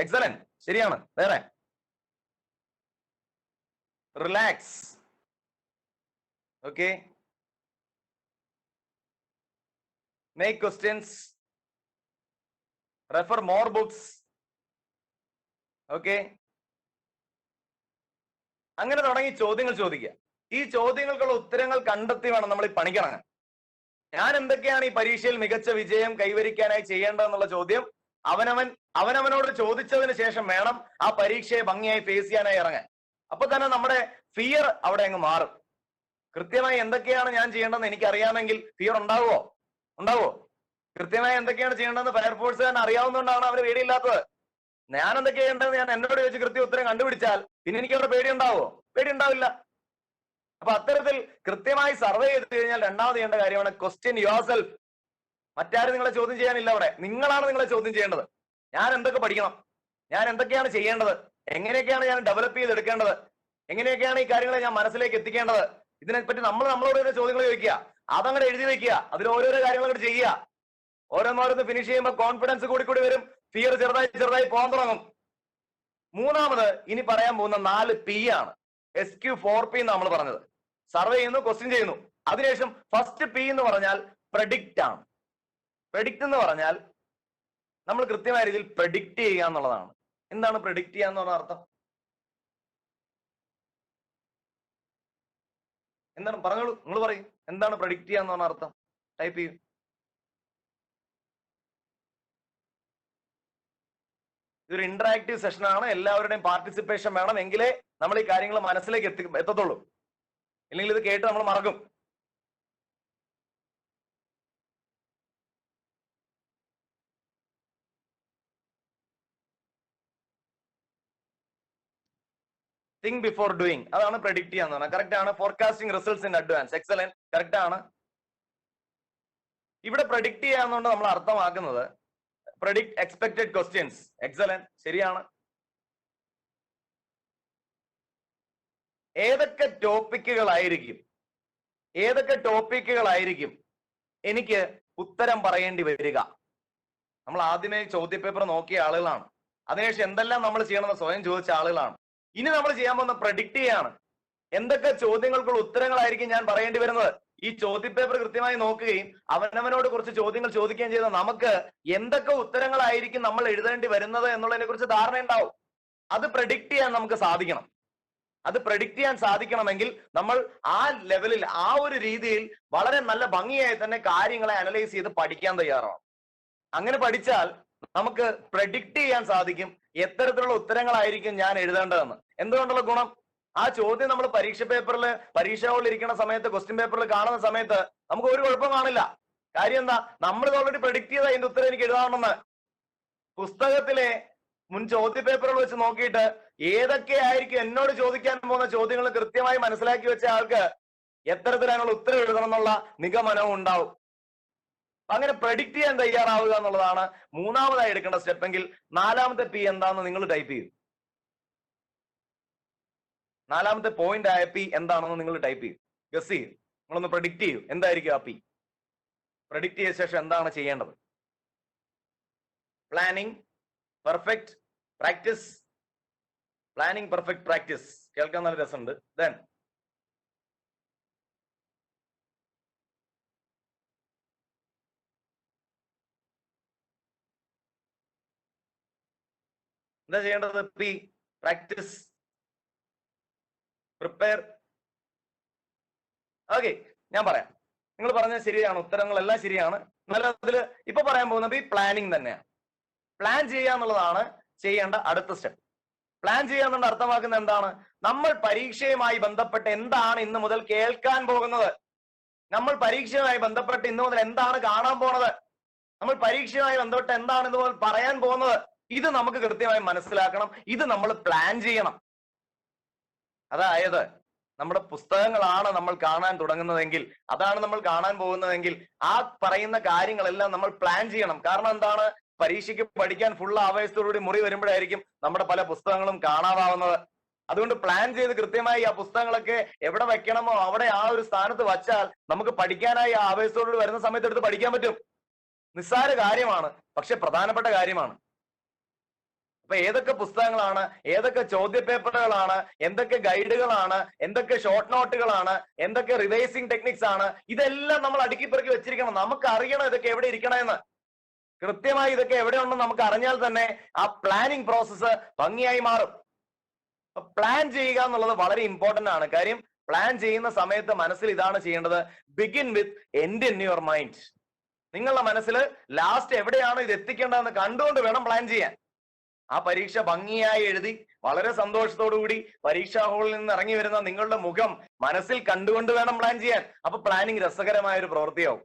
എക്സലന്റ്, ശരിയാണ്. വേറെ relax. Okay, make questions, refer more books. Okay, അങ്ങനെ തുടങ്ങി ചോദ്യങ്ങൾ ചോദിക്കുക. ഈ ചോദ്യങ്ങൾക്കുള്ള ഉത്തരങ്ങൾ കണ്ടെത്തി വേണം നമ്മൾ ഈ പണിക്കിറങ്ങാൻ. ഞാൻ എന്തൊക്കെയാണ് ഈ പരീക്ഷയിൽ മികച്ച വിജയം കൈവരിക്കാനായി ചെയ്യേണ്ടതെന്നുള്ള ചോദ്യം അവനവനോട് ചോദിച്ചതിന് ശേഷം വേണം ആ പരീക്ഷയെ ഭംഗിയായി ഫേസ് ചെയ്യാനായി ഇറങ്ങാൻ. അപ്പൊ തന്നെ നമ്മുടെ ഫിയർ അവിടെ അങ്ങ് മാറും. കൃത്യമായി എന്തൊക്കെയാണ് ഞാൻ ചെയ്യേണ്ടതെന്ന് എനിക്ക് അറിയാമെങ്കിൽ ഫിയർ ഉണ്ടാവോ? കൃത്യമായി എന്തൊക്കെയാണ് ചെയ്യേണ്ടതെന്ന് ഫയർഫോഴ്സ് തന്നെ അറിയാവുന്നതുകൊണ്ടാണ് അവന് പേടിയില്ലാത്തത്. ഞാൻ എന്തൊക്കെ ചെയ്യേണ്ടതെന്ന് ഞാൻ എന്നോട് ചോദിച്ച് കൃത്യ ഉത്തരം കണ്ടുപിടിച്ചാൽ പിന്നെ എനിക്ക് അവിടെ പേടി ഉണ്ടാവില്ല. അപ്പൊ അത്തരത്തിൽ കൃത്യമായി സർവേ ചെയ്ത് കഴിഞ്ഞാൽ രണ്ടാമത് ചെയ്യേണ്ട കാര്യമാണ് ക്വസ്റ്റ്യൻ യുവർ സെൽഫ്. മറ്റാരും നിങ്ങളെ ചോദ്യം ചെയ്യാനില്ല. അവിടെ നിങ്ങളാണ് നിങ്ങളെ ചോദ്യം ചെയ്യേണ്ടത്. ഞാൻ എന്തൊക്കെ പഠിക്കണം? ഞാൻ എന്തൊക്കെയാണ് ചെയ്യേണ്ടത്? എങ്ങനെയൊക്കെയാണ് ഞാൻ ഡെവലപ്പ് ചെയ്തെടുക്കേണ്ടത്? എങ്ങനെയൊക്കെയാണ് ഈ കാര്യങ്ങളെ ഞാൻ മനസ്സിലേക്ക് എത്തിക്കേണ്ടത്? ഇതിനെപ്പറ്റി നമ്മളോട് തന്നെ ചോദ്യങ്ങൾ ചോദിക്കുക. അതങ്ങനെ എഴുതി വെക്കുക. അതിൽ ഓരോരോ കാര്യങ്ങൾ അങ്ങോട്ട് ചെയ്യുക. ഓരോന്നോരോന്ന് ഫിനിഷ് ചെയ്യുമ്പോൾ കോൺഫിഡൻസ് കൂടി വരും. ഫിയർ ചെറുതായി പോകാൻ തുടങ്ങും. മൂന്നാമത് ഇനി പറയാൻ പോകുന്ന 4 P ആണ്. SQ4P എന്ന് നമ്മൾ പറഞ്ഞത്. സർവേ ചെയ്യുന്നു, ക്വസ്റ്റ്യൻ ചെയ്യുന്നു. അതിനുശേഷം ഫസ്റ്റ് P എന്ന് പറഞ്ഞാൽ പ്രഡിക്റ്റ് ആണ്. പ്രഡിക്റ്റ് എന്ന് പറഞ്ഞാൽ നമ്മൾ കൃത്യമായ രീതിയിൽ പ്രഡിക്റ്റ് ചെയ്യുക എന്നുള്ളതാണ്. എന്താണ് പ്രഡിക്റ്റ് ചെയ്യുക എന്ന് പറഞ്ഞ അർത്ഥം? എന്താണ്? പറഞ്ഞോളൂ, നിങ്ങൾ പറയും. എന്താണ് പ്രഡിക്റ്റ് ചെയ്യുക എന്ന് പറഞ്ഞ അർത്ഥം? ടൈപ്പ് ചെയ്യൂ. ഇതൊരു ഇന്ററാക്റ്റീവ് സെഷൻ ആണ്. എല്ലാവരുടെയും പാർട്ടിസിപ്പേഷൻ വേണം. എങ്കിലേ നമ്മൾ ഈ കാര്യങ്ങൾ മനസ്സിലേക്ക് എത്തത്തുള്ളൂ. ഇല്ലെങ്കിൽ ഇത് കേട്ട് നമ്മൾ മറക്കും. തിങ്ക് ബിഫോർ ഡൂയിങ്, അതാണ് പ്രഡിക്റ്റ് ചെയ്യാന്ന് പറഞ്ഞാൽ. കറക്റ്റ് ആണ്. Forecasting results in advance, excellent, correct ആണ്. ഇവിടെ പ്രഡിക്റ്റ് ചെയ്യാന്നുകൊണ്ട് നമ്മൾ അർത്ഥമാക്കുന്നത് predict expected questions, excellent, ശരിയാണ്. ഏതൊക്കെ ടോപ്പിക്കുകളായിരിക്കും എനിക്ക് ഉത്തരം പറയേണ്ടി വരിക? നമ്മൾ ആദ്യമേ ചോദ്യപേപ്പർ നോക്കിയ ആളുകളാണ്. അതിനുശേഷം എന്തെല്ലാം നമ്മൾ ചെയ്യണമെന്ന് സ്വയം ചോദിച്ച ആളുകളാണ്. ഇനി നമ്മൾ ചെയ്യാൻ പോകുന്ന പ്രഡിക്റ്റ് ചെയ്യാണ്. എന്തൊക്കെ ചോദ്യങ്ങൾക്കുള്ള ഉത്തരങ്ങളായിരിക്കും ഞാൻ പറയേണ്ടി വരുന്നത്? ഈ ചോദ്യപേപ്പർ കൃത്യമായി നോക്കുകയും അവനവനോട് കുറച്ച് ചോദ്യങ്ങൾ ചോദിക്കുകയും ചെയ്ത നമുക്ക് എന്തൊക്കെ ഉത്തരങ്ങളായിരിക്കും നമ്മൾ എഴുതേണ്ടി വരുന്നത് എന്നുള്ളതിനെ കുറിച്ച് ധാരണ ഉണ്ടാവും. അത് പ്രഡിക്റ്റ് ചെയ്യാൻ നമുക്ക് സാധിക്കണം. അത് പ്രഡിക്റ്റ് ചെയ്യാൻ സാധിക്കണമെങ്കിൽ നമ്മൾ ആ ലെവലിൽ, ആ ഒരു രീതിയിൽ വളരെ നല്ല ഭംഗിയായി തന്നെ കാര്യങ്ങളെ അനലൈസ് ചെയ്ത് പഠിക്കാൻ തയ്യാറാണ്. അങ്ങനെ പഠിച്ചാൽ നമുക്ക് പ്രഡിക്റ്റ് ചെയ്യാൻ സാധിക്കും എത്തരത്തിലുള്ള ഉത്തരങ്ങളായിരിക്കും ഞാൻ എഴുതേണ്ടതെന്ന്. എന്തുകൊണ്ടുള്ള ഗുണം? ആ ചോദ്യം നമ്മൾ പരീക്ഷ ഹാളിൽ ഇരിക്കുന്ന സമയത്ത്, ക്വസ്റ്റ്യൻ പേപ്പറിൽ കാണുന്ന സമയത്ത് നമുക്ക് ഒരു കുഴപ്പം കാണില്ല. കാര്യം എന്താ? നമ്മൾ ഓൾറെഡി പ്രഡിക്റ്റ് ചെയ്ത അതിന്റെ ഉത്തരം എനിക്ക് എഴുതാമെന്ന്. പുസ്തകത്തിലെ മുൻ ചോദ്യ പേപ്പറുകൾ വെച്ച് നോക്കിയിട്ട് ഏതൊക്കെയായിരിക്കും എന്നോട് ചോദിക്കാൻ പോകുന്ന ചോദ്യങ്ങൾ കൃത്യമായി മനസ്സിലാക്കി വെച്ച ആൾക്ക് എത്തരത്തിലുള്ള ഉത്തരം എഴുതണം എന്നുള്ള നിഗമനവും ഉണ്ടാവും. അങ്ങനെ പ്രഡിക്റ്റ് ചെയ്യാൻ തയ്യാറാവുക എന്നുള്ളതാണ് മൂന്നാമതായി എടുക്കേണ്ട സ്റ്റെപ്പ്. എങ്കിൽ നാലാമത്തെ P എന്താണെന്ന് നിങ്ങൾ ടൈപ്പ് ചെയ്യും. നാലാമത്തെ പോയിന്റ് ആയ P എന്താണെന്ന് നിങ്ങൾ ടൈപ്പ് ചെയ്യും. ഗസ് ചെയ്യും. നിങ്ങളൊന്ന് പ്രഡിക്റ്റ് ചെയ്യൂ. എന്തായിരിക്കും ആ P? പ്രഡിക്റ്റ് ചെയ്ത ശേഷം എന്താണ് ചെയ്യേണ്ടത്? Planning, perfect, practice, planning perfect practice കേൾക്കാൻ നല്ല രസമുണ്ട്. ദെൻ എന്താ ചെയ്യേണ്ടത്? P practice prepare. ഓക്കെ, ഞാൻ പറയാം. നിങ്ങൾ പറഞ്ഞത് ശരിയാണ്, ഉത്തരങ്ങളെല്ലാം ശരിയാണ്. നല്ലതില് ഇപ്പൊ പറയാൻ പോകുന്നത് ഈ പ്ലാനിങ് തന്നെയാണ്. പ്ലാൻ ചെയ്യുക എന്നുള്ളതാണ് ചെയ്യേണ്ട അടുത്ത സ്റ്റെപ്പ്. പ്ലാൻ ചെയ്യുക എന്നുള്ള അർത്ഥമാക്കുന്നത് എന്താണ്? നമ്മൾ പരീക്ഷയുമായി ബന്ധപ്പെട്ട് എന്താണ് ഇന്ന് മുതൽ കേൾക്കാൻ പോകുന്നത്, നമ്മൾ പരീക്ഷയുമായി ബന്ധപ്പെട്ട് ഇന്ന് മുതൽ എന്താണ് കാണാൻ പോണത്, നമ്മൾ പരീക്ഷയുമായി ബന്ധപ്പെട്ട് എന്താണ് ഇന്ന് മുതൽ പറയാൻ പോകുന്നത്, ഇത് നമുക്ക് കൃത്യമായി മനസ്സിലാക്കണം. ഇത് നമ്മൾ പ്ലാൻ ചെയ്യണം. അതായത് നമ്മുടെ പുസ്തകങ്ങളാണ് നമ്മൾ കാണാൻ തുടങ്ങുന്നതെങ്കിൽ, അതാണ് നമ്മൾ കാണാൻ പോകുന്നതെങ്കിൽ, ആ പറയുന്ന കാര്യങ്ങളെല്ലാം നമ്മൾ പ്ലാൻ ചെയ്യണം. കാരണം എന്താണ്? പരീക്ഷയ്ക്ക് പഠിക്കാൻ ഫുൾ ആവേശത്തോടുകൂടി മുറി വരുമ്പോഴായിരിക്കും നമ്മുടെ പല പുസ്തകങ്ങളും കാണാതാവുന്നത്. അതുകൊണ്ട് പ്ലാൻ ചെയ്ത് കൃത്യമായി ആ പുസ്തകങ്ങളൊക്കെ എവിടെ വെക്കണമോ അവിടെ ആ ഒരു സ്ഥാനത്ത് വച്ചാൽ നമുക്ക് പഠിക്കാനായി ആ ആവേശത്തോടുകൂടി വരുന്ന സമയത്ത് എടുത്ത് പഠിക്കാൻ പറ്റും. നിസ്സാര കാര്യമാണ്, പക്ഷെ പ്രധാനപ്പെട്ട കാര്യമാണ്. അപ്പൊ ഏതൊക്കെ പുസ്തകങ്ങളാണ്, ഏതൊക്കെ ചോദ്യപേപ്പറുകളാണ്, എന്തൊക്കെ ഗൈഡുകളാണ്, എന്തൊക്കെ ഷോർട്ട് നോട്ടുകളാണ്, എന്തൊക്കെ റിവൈസിങ് ടെക്നിക്സ് ആണ്, ഇതെല്ലാം നമ്മൾ അടുക്കി പെറുക്കി വെച്ചിരിക്കണം. നമുക്ക് അറിയണം ഇതൊക്കെ എവിടെ ഇരിക്കണമെന്ന്. കൃത്യമായി ഇതൊക്കെ എവിടെയുണ്ടെന്ന് നമുക്ക് അറിഞ്ഞാൽ തന്നെ ആ പ്ലാനിങ് പ്രോസസ്സ് ഭംഗിയായി മാറും. പ്ലാൻ ചെയ്യുക എന്നുള്ളത് വളരെ ഇമ്പോർട്ടന്റ് ആണ്. കാര്യം പ്ലാൻ ചെയ്യുന്ന സമയത്ത് മനസ്സിൽ ഇതാണ് ചെയ്യേണ്ടത്: begin with end in your mind. നിങ്ങളുടെ മനസ്സിൽ ലാസ്റ്റ് എവിടെയാണ് ഇത് എത്തിക്കേണ്ടതെന്ന് കണ്ടുകൊണ്ട് വേണം പ്ലാൻ ചെയ്യാൻ. ആ പരീക്ഷ ഭംഗിയായി എഴുതി വളരെ സന്തോഷത്തോടുകൂടി പരീക്ഷാ ഹാളിൽ നിന്ന് ഇറങ്ങി വരുന്ന നിങ്ങളുടെ മുഖം മനസ്സിൽ കണ്ടുകൊണ്ട് വേണം പ്ലാൻ ചെയ്യാൻ. അപ്പൊ പ്ലാനിങ് രസകരമായ ഒരു പ്രവൃത്തിയാവും.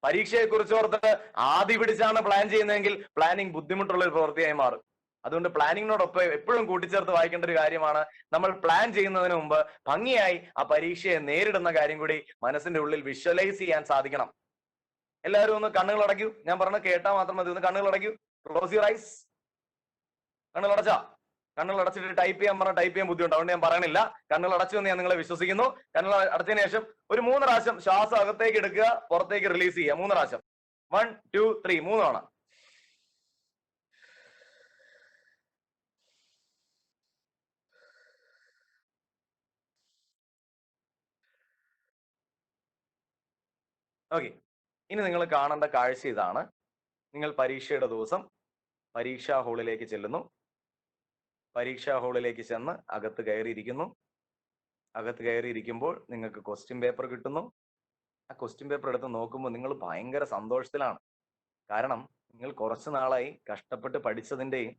പരീക്ഷയെ കുറിച്ച് ഓർത്ത് ആദ്യ പിടിച്ചാണ് പ്ലാൻ ചെയ്യുന്നതെങ്കിൽ പ്ലാനിങ് ബുദ്ധിമുട്ടുള്ള ഒരു പ്രവൃത്തിയായി മാറും. അതുകൊണ്ട് പ്ലാനിങ്ങിനോടൊപ്പം എപ്പോഴും കൂട്ടിച്ചേർത്ത് വായിക്കേണ്ട ഒരു കാര്യമാണ്, നമ്മൾ പ്ലാൻ ചെയ്യുന്നതിന് മുമ്പ് ഭംഗിയായി ആ പരീക്ഷയെ നേരിടുന്ന കാര്യം കൂടി മനസ്സിന്റെ ഉള്ളിൽ വിഷ്വലൈസ് ചെയ്യാൻ സാധിക്കണം. എല്ലാവരും ഒന്ന് കണ്ണുകൾ അടയ്ക്കൂ. ഞാൻ പറഞ്ഞ കേട്ടാൽ മാത്രം മതി. ഒന്ന് കണ്ണുകൾ അടയ്ക്കൂ. Close your eyes. കണ്ണുകൾ അടച്ചാ? കണ്ണുകൾ അടച്ചിട്ട് ടൈപ്പ് ചെയ്യാൻ പറഞ്ഞാൽ ടൈപ്പ് ചെയ്യാൻ ബുദ്ധിമുട്ട്, അതുകൊണ്ട് ഞാൻ പറയണില്ല. കണ്ണുകൾ അടച്ചു എന്ന് ഞാൻ നിങ്ങളെ വിശ്വസിക്കുന്നു. കണ്ണുകൾ അടച്ചതിന് ശേഷം ഒരു 3 പ്രാവശ്യം ശ്വാസം അകത്തേക്ക് എടുക്കുക, പുറത്തേക്ക് റിലീസ് ചെയ്യുക. 3 പ്രാവശ്യം. 1 2 3 3 തവണ. ഓക്കെ, ഇനി നിങ്ങൾ കാണേണ്ട കാഴ്ച ഇതാണ്. നിങ്ങൾ പരീക്ഷയുടെ ദിവസം പരീക്ഷാ ഹാളിലേക്ക് ചെല്ലുന്നു. പരീക്ഷാ ഹാളിലേക്ക് ചെന്ന് അകത്ത് കയറിയിരിക്കുന്നു. അകത്ത് കയറിയിരിക്കുമ്പോൾ നിങ്ങൾക്ക് ക്വസ്റ്റ്യൻ പേപ്പർ കിട്ടുന്നു. ആ ക്വസ്റ്റ്യൻ പേപ്പർ എടുത്ത് നോക്കുമ്പോൾ നിങ്ങൾ ഭയങ്കര സന്തോഷത്തിലാണ്. കാരണം നിങ്ങൾ കുറച്ചു നാളായി കഷ്ടപ്പെട്ട് പഠിച്ചതിൻ്റെയും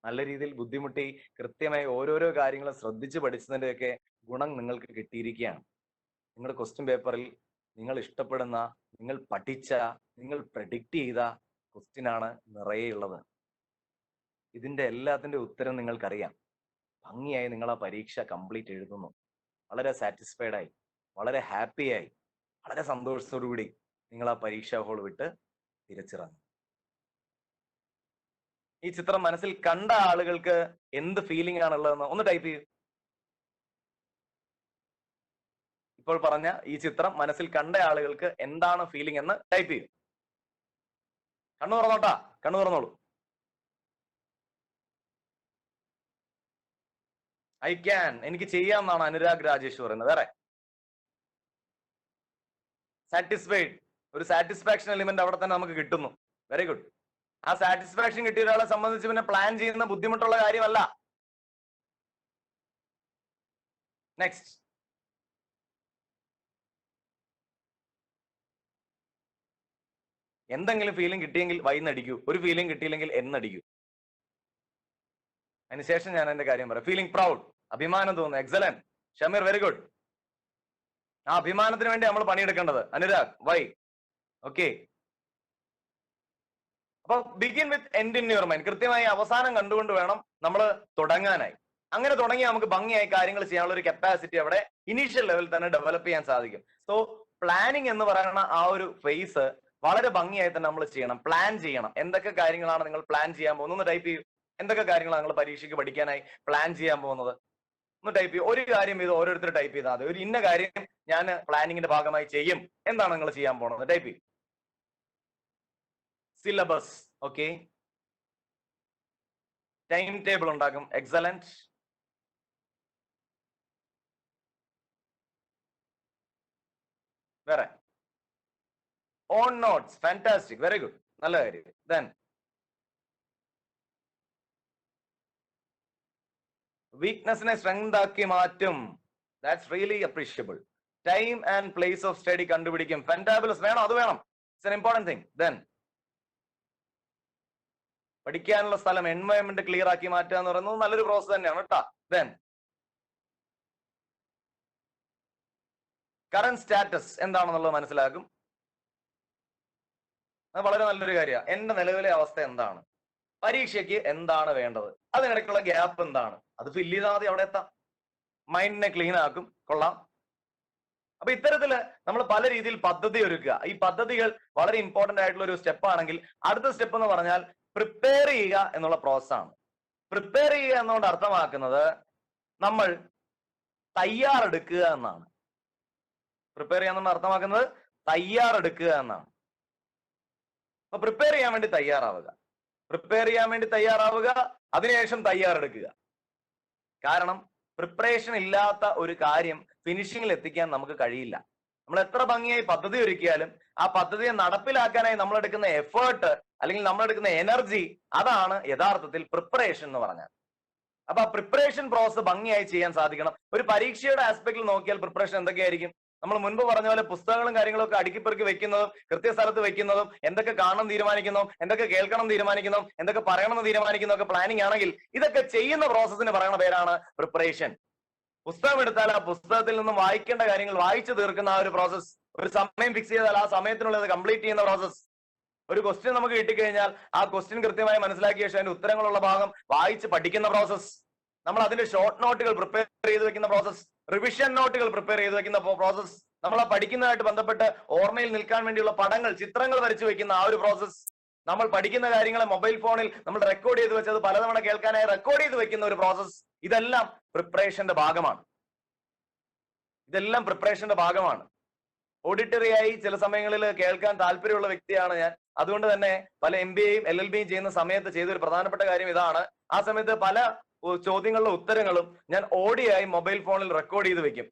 നല്ല രീതിയിൽ ബുദ്ധിമുട്ടി കൃത്യമായി ഓരോരോ കാര്യങ്ങളും ശ്രദ്ധിച്ച് പഠിച്ചതിൻ്റെയൊക്കെ ഗുണം നിങ്ങൾക്ക് കിട്ടിയിരിക്കുകയാണ്. നിങ്ങളുടെ ക്വസ്റ്റ്യൻ പേപ്പറിൽ നിങ്ങൾ ഇഷ്ടപ്പെടുന്ന, നിങ്ങൾ പഠിച്ച, നിങ്ങൾ പ്രഡിക്റ്റ് ചെയ്ത ക്വസ്റ്റ്യൻ ആണ് നിറയെയുള്ളത്. ഇതിന്റെ എല്ലാത്തിന്റെ ഉത്തരം നിങ്ങൾക്കറിയാം. ഭംഗിയായി നിങ്ങൾ ആ പരീക്ഷ കംപ്ലീറ്റ് എഴുതുന്നു. വളരെ സാറ്റിസ്ഫൈഡ് ആയി, വളരെ ഹാപ്പിയായി, വളരെ സന്തോഷത്തോടു കൂടി നിങ്ങൾ ആ പരീക്ഷാ ഹാൾ വിട്ട് തിരിച്ചിറങ്ങും. ഈ ചിത്രം മനസ്സിൽ കണ്ട ആളുകൾക്ക് എന്ത് ഫീലിംഗ് ആണുള്ളതെന്ന് ഒന്ന് ടൈപ്പ് ചെയ്യൂ. ഇപ്പോൾ പറഞ്ഞ ഈ ചിത്രം മനസ്സിൽ കണ്ട ആളുകൾക്ക് എന്താണ് ഫീലിംഗ് എന്ന് ടൈപ്പ് ചെയ്യൂ. കണ്ണു തുറന്നോട്ടാ, കണ്ണു തുറന്നോളൂ. ഐ ക്യാൻ, എനിക്ക് ചെയ്യാമെന്നാണ് അനുരാഗ് രാജേഷ് പറയുന്നത്. വേറെ സാറ്റിസ്ഫൈഡ്, ഒരു സാറ്റിസ്ഫാക്ഷൻ എലിമെന്റ് അവിടെ തന്നെ നമുക്ക് കിട്ടുന്നു. Very good. ആ സാറ്റിസ്ഫാക്ഷൻ കിട്ടിയ ഒരാളെ സംബന്ധിച്ച് പിന്നെ പ്ലാൻ ചെയ്യുന്ന ബുദ്ധിമുട്ടുള്ള കാര്യമല്ല. നെക്സ്റ്റ്, എന്തെങ്കിലും ഫീലിംഗ് കിട്ടിയെങ്കിൽ വൈന്നടിക്കൂ. ഒരു ഫീലിംഗ് കിട്ടിയില്ലെങ്കിൽ എന്നടിക്കൂ. അതിനുശേഷം ഞാൻ എന്റെ കാര്യം പറയാം. ഫീലിംഗ് പ്രൗഡ്, അഭിമാനം തോന്നുന്നു. എക്സലന്റ്. Shameer, very good. ആ അഭിമാനത്തിന് വേണ്ടി നമ്മൾ പണിയെടുക്കേണ്ടത്. അനുരാഗ്, വൈ? ഓക്കെ. അപ്പൊ begin with end in your mind. കൃത്യമായി അവസാനം കണ്ടുകൊണ്ട് വേണം നമ്മൾ തുടങ്ങാനായി. അങ്ങനെ തുടങ്ങി നമുക്ക് ഭംഗിയായി കാര്യങ്ങൾ ചെയ്യാനുള്ള ഒരു കപ്പാസിറ്റി അവിടെ ഇനീഷ്യൽ ലെവലിൽ തന്നെ ഡെവലപ്പ് ചെയ്യാൻ സാധിക്കും. സോ പ്ലാനിങ് എന്ന് പറയുന്ന ആ ഒരു ഫേസ് വളരെ ഭംഗിയായി തന്നെ നമ്മൾ ചെയ്യണം. പ്ലാൻ ചെയ്യണം. എന്തൊക്കെ കാര്യങ്ങളാണ് നിങ്ങൾ പ്ലാൻ ചെയ്യാൻ പോകുന്നത്? ഒന്ന് ടൈപ്പ് ചെയ്യൂ. എന്തൊക്കെ കാര്യങ്ങളാണ് നിങ്ങൾ പരീക്ഷയ്ക്ക് പഠിക്കാനായി പ്ലാൻ ചെയ്യാൻ പോകുന്നത്? ഒന്ന് ടൈപ്പ് ചെയ്യൂ. ഒരു കാര്യം ഇത് ഓരോരുത്തർ ടൈപ്പ് ചെയ്താൽ മതി. ഒരു ഇന്ന കാര്യം ഞാൻ പ്ലാനിങ്ങിന്റെ ഭാഗമായി ചെയ്യും. എന്താണ് നിങ്ങൾ ചെയ്യാൻ പോകുന്നത്? ടൈപ്പ് ചെയ്യും. Syllabus, okay. ടൈം ടേബിൾ ഉണ്ടാക്കും. എക്സലന്റ്. വേറെ on notes, fantastic, very good, നല്ല കാര്യം. ദെൻ വീക്ക്നെസ്സിനെ സ്ട്രെങ്ത് ആക്കി മാറ്റും. That's really appreciable. Time and place of study കണ്ടുപിടിക്കും. ഫെന്റാബിൾസ് വേണം, അത് വേണം. It's an important thing. Then പഠിക്കാനുള്ള സ്ഥലം, എൻവയോൺമെന്റ് ക്ലിയർ ആക്കി മാറ്റുക എന്ന് പറയുന്നത് നല്ലൊരു പ്രോസസ് തന്നെയാണ് കേട്ടോ. ദെൻ കറന്റ് സ്റ്റാറ്റസ് എന്താണെന്നുള്ളത് മനസ്സിലാക്കും. അത് വളരെ നല്ലൊരു കാര്യമാണ്. എന്റെ നിലവിലെ അവസ്ഥ എന്താണ്, പരീക്ഷയ്ക്ക് എന്താണ് വേണ്ടത്, അതിനിടയ്ക്കുള്ള ഗ്യാപ്പ് എന്താണ്, അത് ഫില്ല് ചെയ്താൽ മതി, അവിടെ എത്താം. മൈൻഡിനെ ക്ലീൻ ആക്കും, കൊള്ളാം. അപ്പൊ ഇത്തരത്തില് നമ്മൾ പല രീതിയിൽ പദ്ധതി ഒരുക്കുക. ഈ പദ്ധതികൾ വളരെ ഇമ്പോർട്ടന്റ് ആയിട്ടുള്ള ഒരു സ്റ്റെപ്പ് ആണെങ്കിൽ അടുത്ത സ്റ്റെപ്പ് എന്ന് പറഞ്ഞാൽ പ്രിപ്പയർ ചെയ്യുക എന്നുള്ള പ്രോസസ് ആണ്. പ്രിപ്പയർ ചെയ്യുക എന്നുകൊണ്ട് അർത്ഥമാക്കുന്നത് നമ്മൾ തയ്യാറെടുക്കുക എന്നാണ്. പ്രിപ്പയർ ചെയ്യാന്നുകൊണ്ട് അർത്ഥമാക്കുന്നത് തയ്യാറെടുക്കുക എന്നാണ്. അപ്പൊ പ്രിപ്പയർ ചെയ്യാൻ വേണ്ടി തയ്യാറാവുക, പ്രിപ്പയർ ചെയ്യാൻ വേണ്ടി തയ്യാറാവുക, അതിനുശേഷം തയ്യാറെടുക്കുക. കാരണം പ്രിപ്പറേഷൻ ഇല്ലാത്ത ഒരു കാര്യം ഫിനിഷിങ്ങിൽ എത്തിക്കാൻ നമുക്ക് കഴിയില്ല. നമ്മൾ എത്ര ഭംഗിയായി പദ്ധതി ഒരുക്കിയാലും ആ പദ്ധതിയെ നടപ്പിലാക്കാനായി നമ്മൾ എടുക്കുന്ന എഫേർട്ട് അല്ലെങ്കിൽ നമ്മൾ എടുക്കുന്ന എനർജി, അതാണ് യഥാർത്ഥത്തിൽ പ്രിപ്പറേഷൻ എന്ന് പറഞ്ഞാൽ. അപ്പൊ ആ പ്രിപ്പറേഷൻ പ്രോസസ് ഭംഗിയായി ചെയ്യാൻ സാധിക്കണം. ഒരു പരീക്ഷയുടെ ആസ്പെക്റ്റിൽ നോക്കിയാൽ പ്രിപ്പറേഷൻ എന്തൊക്കെയായിരിക്കും? നമ്മൾ മുൻപ് പറഞ്ഞ പോലെ പുസ്തകങ്ങളും കാര്യങ്ങളും ഒക്കെ അടുക്കിപ്പെറുക്കി വെക്കുന്നതും കൃത്യസ്ഥലത്ത് വെക്കുന്നതും എന്തൊക്കെ കാണണം തീരുമാനിക്കുന്നതും എന്തൊക്കെ കേൾക്കണം തീരുമാനിക്കുന്നതും എന്തൊക്കെ പറയണമെന്ന് തീരുമാനിക്കുന്നതും ഒക്കെ പ്ലാനിങ് ആണെങ്കിൽ ഇതൊക്കെ ചെയ്യുന്ന പ്രോസസ്സിന് പറയുന്ന പേരാണ് പ്രിപ്പറേഷൻ. പുസ്തകം എടുത്താൽ ആ പുസ്തകത്തിൽ നിന്നും വായിക്കേണ്ട കാര്യങ്ങൾ വായിച്ചു തീർക്കുന്ന ആ ഒരു പ്രോസസ്, ഒരു സമയം ഫിക്സ് ചെയ്താൽ ആ സമയത്തിനുള്ളത് കംപ്ലീറ്റ് ചെയ്യുന്ന പ്രോസസ്. ഒരു ക്വസ്റ്റ്യൻ നമുക്ക് കിട്ടിക്കഴിഞ്ഞാൽ ആ ക്വസ്റ്റ്യൻ കൃത്യമായി മനസ്സിലാക്കിയ ശേഷം അതിന്റെ ഉത്തരങ്ങളുള്ള ഭാഗം വായിച്ച് പഠിക്കുന്ന പ്രോസസ്, നമ്മൾ അതിന്റെ ഷോർട്ട് നോട്ടുകൾ പ്രിപ്പയർ ചെയ്ത് വെക്കുന്ന പ്രോസസ്, റിവിഷൻ നോട്ടുകൾ പ്രിപ്പയർ ചെയ്ത് വെക്കുന്ന പ്രോസസ്, നമ്മൾ ആ പഠിക്കുന്നതായിട്ട് ബന്ധപ്പെട്ട് ഓർമ്മയിൽ നിൽക്കാൻ വേണ്ടിയുള്ള പടങ്ങൾ, ചിത്രങ്ങൾ വരച്ചു വെക്കുന്ന ആ ഒരു പ്രോസസ്, നമ്മൾ പഠിക്കുന്ന കാര്യങ്ങളെ മൊബൈൽ ഫോണിൽ നമ്മൾ റെക്കോർഡ് ചെയ്ത് വെച്ചത് പലതവണ കേൾക്കാനായി റെക്കോർഡ് ചെയ്ത് വെക്കുന്ന ഒരു പ്രോസസ്, ഇതെല്ലാം പ്രിപ്പറേഷന്റെ ഭാഗമാണ്. ഇതെല്ലാം പ്രിപ്പറേഷന്റെ ഭാഗമാണ്. ഓഡിറ്ററിയായി ചില സമയങ്ങളിൽ കേൾക്കാൻ താല്പര്യമുള്ള വ്യക്തിയാണ് ഞാൻ. അതുകൊണ്ട് തന്നെ പല MBAയും LLBയും ചെയ്യുന്ന സമയത്ത് ചെയ്തൊരു പ്രധാനപ്പെട്ട കാര്യം ഇതാണ്. ആ സമയത്ത് പല ചോദ്യങ്ങളുടെ ഉത്തരങ്ങളും ഞാൻ ഓഡിയോയായി മൊബൈൽ ഫോണിൽ റെക്കോർഡ് ചെയ്ത് വെക്കും.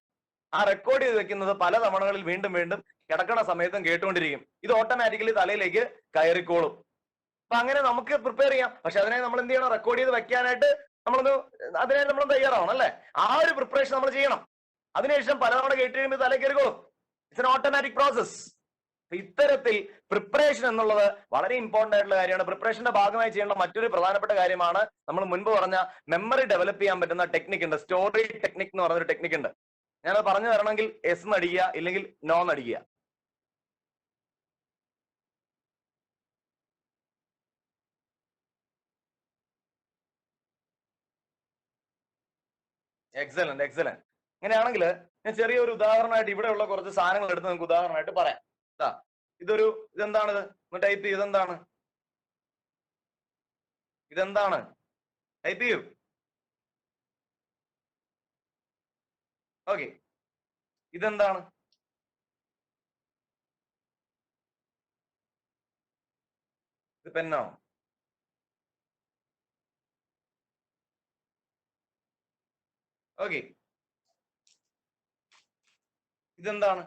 ആ റെക്കോർഡ് ചെയ്ത് വെക്കുന്നത് പല തവണകളിൽ വീണ്ടും വീണ്ടും കിടക്കണ സമയത്തും കേട്ടുകൊണ്ടിരിക്കും. ഇത് ഓട്ടോമാറ്റിക്കലി തലയിലേക്ക് കയറിക്കോളും. അപ്പൊ അങ്ങനെ നമുക്ക് പ്രിപ്പയർ ചെയ്യാം. പക്ഷെ അതിനെ നമ്മൾ എന്ത് ചെയ്യണം? റെക്കോർഡ് ചെയ്ത് വെക്കാനായിട്ട് അതിനായി നമ്മൾ തയ്യാറാവണം അല്ലെ? ആ ഒരു പ്രിപ്പറേഷൻ നമ്മൾ ചെയ്യണം. അതിനുശേഷം പലതവണ കേട്ട് കഴിയുമ്പോൾ തലയിൽ കയറിക്കോളും. It's an automatic process. ഇത്തരത്തിൽ പ്രിപ്പറേഷൻ എന്നുള്ളത് വളരെ ഇമ്പോർട്ടന്റ് ആയിട്ടുള്ള കാര്യമാണ്. പ്രിപ്പറേഷന്റെ ഭാഗമായി ചെയ്യേണ്ട മറ്റൊരു പ്രധാനപ്പെട്ട കാര്യമാണ് നമ്മൾ മുൻപ് പറഞ്ഞ മെമ്മറി ഡെവലപ്പ് ചെയ്യാൻ പറ്റുന്ന ടെക്നിക് ഉണ്ട്. സ്റ്റോറി ടെക്നിക് എന്ന് പറഞ്ഞൊരു ടെക്നിക് ഉണ്ട്. ഞാനത് പറഞ്ഞു തരണമെങ്കിൽ എസ് നടിക്കുക, ഇല്ലെങ്കിൽ നോ നടിക്കുക. Excellent excellent. അങ്ങനെയാണെങ്കിൽ ഞാൻ ചെറിയൊരു ഉദാഹരണമായിട്ട് ഇവിടെയുള്ള കുറച്ച് സാധനങ്ങൾ എടുത്ത് നിങ്ങൾക്ക് ഉദാഹരണമായിട്ട് പറയാം. ഇതെന്താണിത്? ഒന്ന് ടൈപ്പ് ചെയ്യൂ. ഇതെന്താണ്? ഇതെന്താണ്? ടൈപ്പ് ചെയ്യൂ. ഓക്കെ, ഇതെന്താണ്? ഇത് പെന്നാണോ? ഓക്കെ, ഇതെന്താണ്?